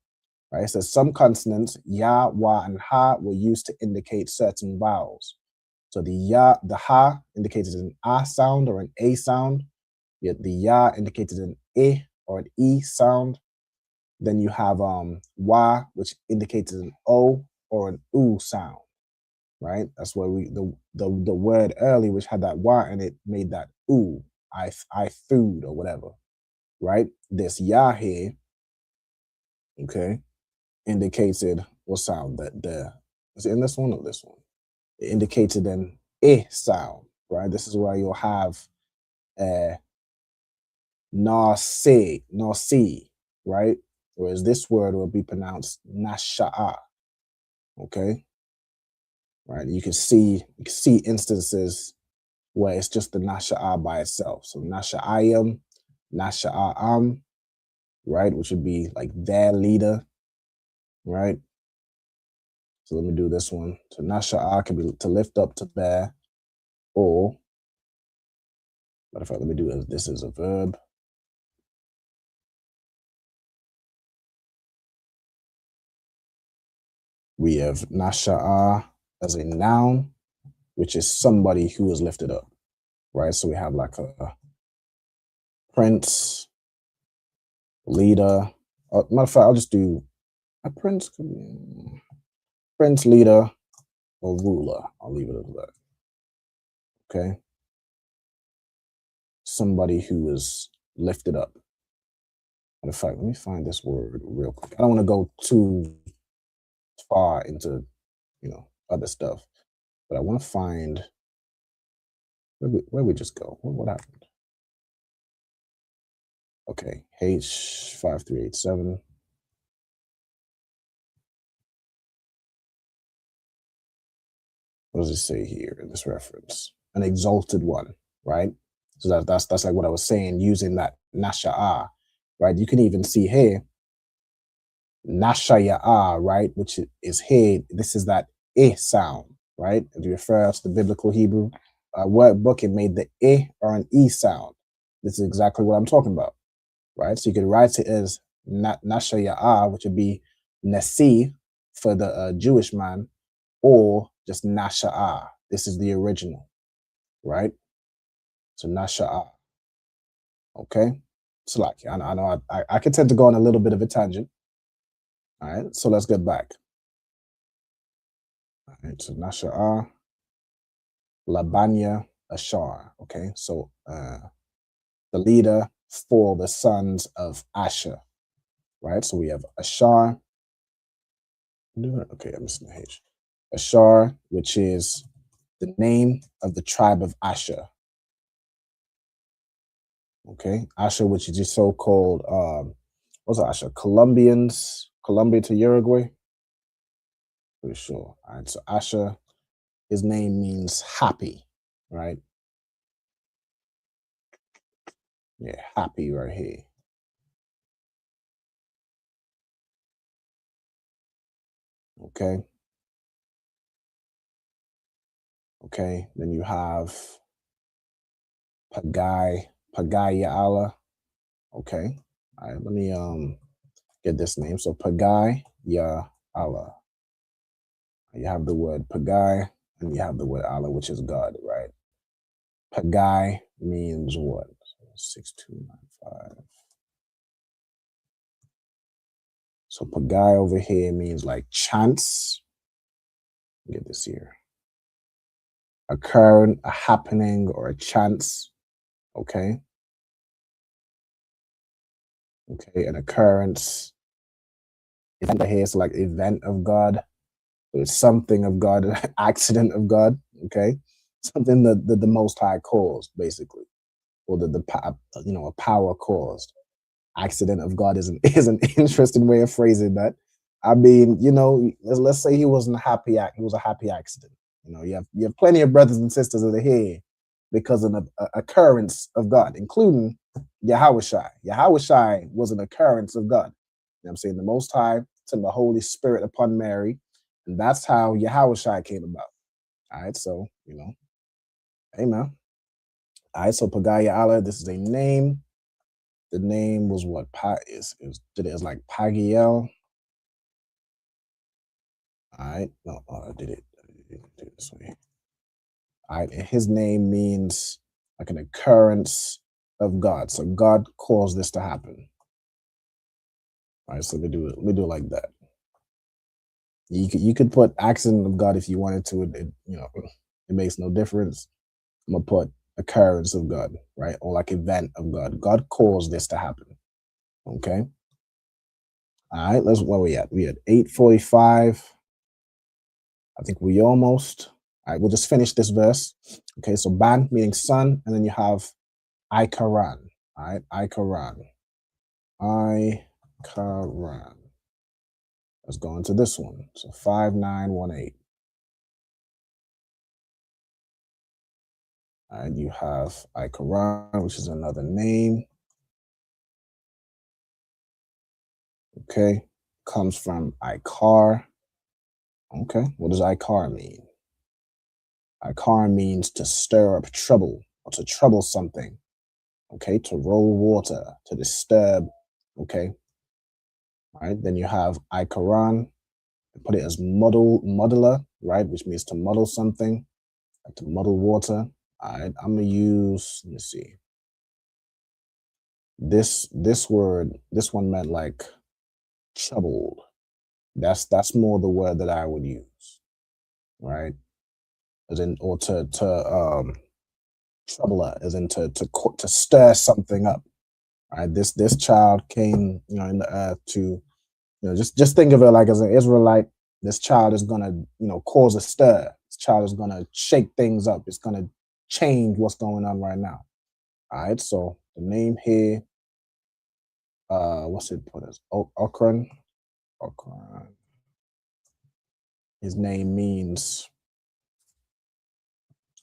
right? It says some consonants, ya, wa, and ha, were used to indicate certain vowels. So the ya, the ha indicated an a sound or an a sound. Yet the ya indicated an e or an e sound. Then you have wa, which indicated an o or an u sound, right? That's why the word early, which had that wa in it, made that u, I food or whatever, right? This ya here, okay, indicated what sound that is it in this one or this one? It indicated an eh sound, right? This is where you'll have na se, right? Whereas this word will be pronounced nasha'a, okay? Right? You can see instances where it's just the nasha'a by itself. So nasha'ayim, nasha'a'am, right? Which would be like their leader, right? So let me do this one. So nasha'a can be to lift up, to bear, or matter of fact, let me do it. This is a verb. We have nasha'a as a noun, which is somebody who is lifted up, right? So we have like a prince, leader. Matter of fact, I'll just do a prince, leader, or ruler. I'll leave it at that. Okay. Somebody who is lifted up. Matter of fact, let me find this word real quick. I don't want to go too far into, you know, other stuff, but I want to find where we just go. What happened? Okay, H5387. What does it say here in this reference? An exalted one, right? So that's like what I was saying, using that nasha'a, right? You can even see here, nashaya'a, right? Which is here. This is that eh sound, right? If you refer to the biblical Hebrew workbook, it made the eh or an e sound. This is exactly what I'm talking about, right? So you could write it as nashaya'a, which would be nasi for the Jewish man, or just nasha'a. This is the original, right? So nasha'a. Okay. So like I know I can tend to go on a little bit of a tangent. All right. So let's get back. All right. So nasha'a, labanya, ashar. Okay. So the leader for the sons of Asher. Right. So we have ashar. Okay, I'm missing the H. Ashar, which is the name of the tribe of Asher. Okay, Asher, which is the so-called what's Asher? Colombians, Colombia to Uruguay. Pretty sure. All right, so Asher, his name means happy, right? Yeah, happy right here. Okay. Okay, then you have Pagai Ya'ala. Okay. All right, let me get this name. So Pagai Ya'ala. You have the word Pagai and you have the word Allah, which is God, right? Pagai means what? 6295. So Pagai over here means like chance. Get this here. A happening, or a chance. Okay. Okay, an occurrence. Event here is like event of God. It's something of God, an accident of God. Okay. Something that the Most High caused, basically. Or a power caused. Accident of God is an interesting way of phrasing that. I mean, let's say he wasn't a happy he was a happy accident. You have plenty of brothers and sisters that are here because of an occurrence of God, including Yahushai. Yahushai was an occurrence of God. I'm saying the Most High sent the Holy Spirit upon Mary, and that's how Yahushai came about. All right, so amen. All right, so Pagaya Allah, this is a name. The name was what? It was like Pagiel. All right, no, I did it this way. All right, and his name means like an occurrence of God. So God caused this to happen. All right, so we do it like that. You could put accident of God if you wanted to. It makes no difference. I'm gonna put occurrence of God, right? Or like event of God. God caused this to happen. Okay. All right, where we at? We at 8:45. I think we almost. All right, we'll just finish this verse. Okay, so Ban meaning sun, and then you have Ikaran. All right, Ikaran. Ikaran. Let's go into this one. So 5918. All right, you have Ikaran, which is another name. Okay, comes from Ikar. Okay, what does Ikar mean? Ikar means to stir up trouble or to trouble something. Okay, to roll water, to disturb. Okay, all right. Then you have Ikaran. Put it as muddler, right, which means to muddle something, like to muddle water. All right, I'm gonna use. Let me see. This word. This one meant like troubled. That's more the word that I would use, right? As in, or to troubler, as in to stir something up. Right? This child came, in the earth to, just think of it like as an Israelite. This child is gonna, cause a stir. This child is gonna shake things up. It's gonna change what's going on right now. All right. So the name here, what's it put as? Okran. Okran. His name means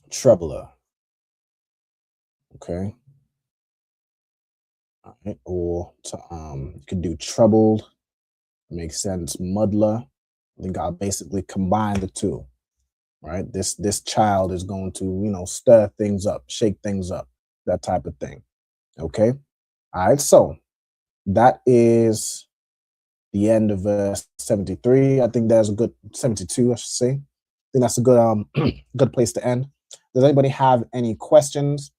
troubler. Okay. All right. Or to you could do troubled. Makes sense. Muddler. I think I'll basically combine the two. Right. This child is going to, stir things up, shake things up, that type of thing. Okay. All right. So that is the end of verse 73. I think there's a good 72, I should say. I think that's a good good place to end. Does anybody have any questions,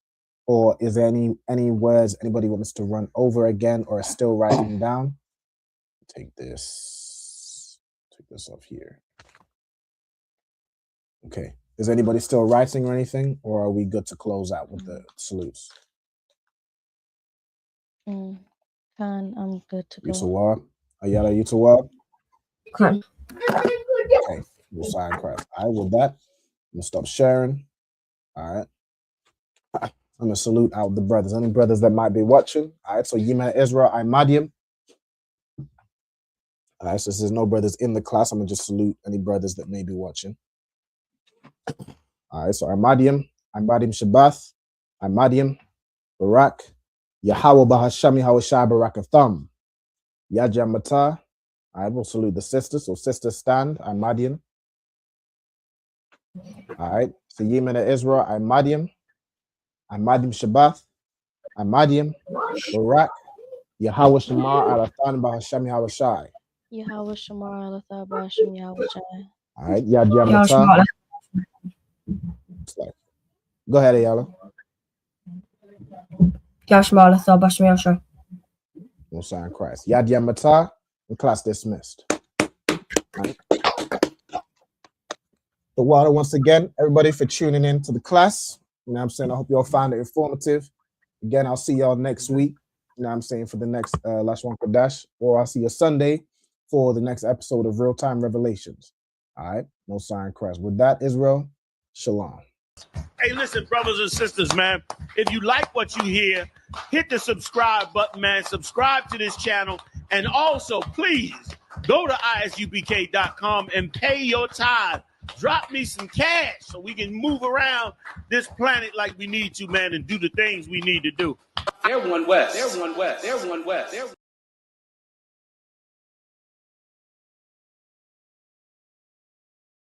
or is there any words anybody wants to run over again, or is still writing down? Take this off here. Okay. Is anybody still writing or anything, or are we good to close out with the salutes? Khan, I'm good to go. Yusawar? Ayala Yusawar? Khan. Okay. Messiah in Christ. All right, with that, I'm going to stop sharing. All right. I'm going to salute out the brothers. Any brothers that might be watching. All right, so Yima Israel, I'm Madiam. All right, so there's no brothers in the class. I'm going to just salute any brothers that may be watching. All right, so I'm Madiam Shabbath, I'm Madiam, Barak, Yahweh Bahashami Hawashai Barakatham, Yajam Mata. I will salute the sisters. So sisters stand, I'm Madiam. All right, so Yemen Israel, I'm Madiam Shabbath, I'm Madiam, Barak, Yahweh Shamar Alathan Bahashami Hawashai. Yahweh Shamar Alatha Bashim Yahweh Shai. All right, Yajam Mata. Go ahead, Ayala. No sign Christ. Yad Mata, and class dismissed. Right. The water once again, everybody for tuning in to the class. You know what I'm saying? I hope you all found it informative. Again, I'll see y'all next week. You know what I'm saying? For the next Lashawan Qadash, or I'll see you Sunday for the next episode of Real Time Revelations. All right, no sign Christ. With that, Israel, shalom. Hey, listen, brothers and sisters, man. If you like what you hear, hit the subscribe button, man. Subscribe to this channel. And also, please, go to ISUPK.com and pay your tithe. Drop me some cash so we can move around this planet like we need to, man, and do the things we need to do. They're one West. They're one West. They're one West.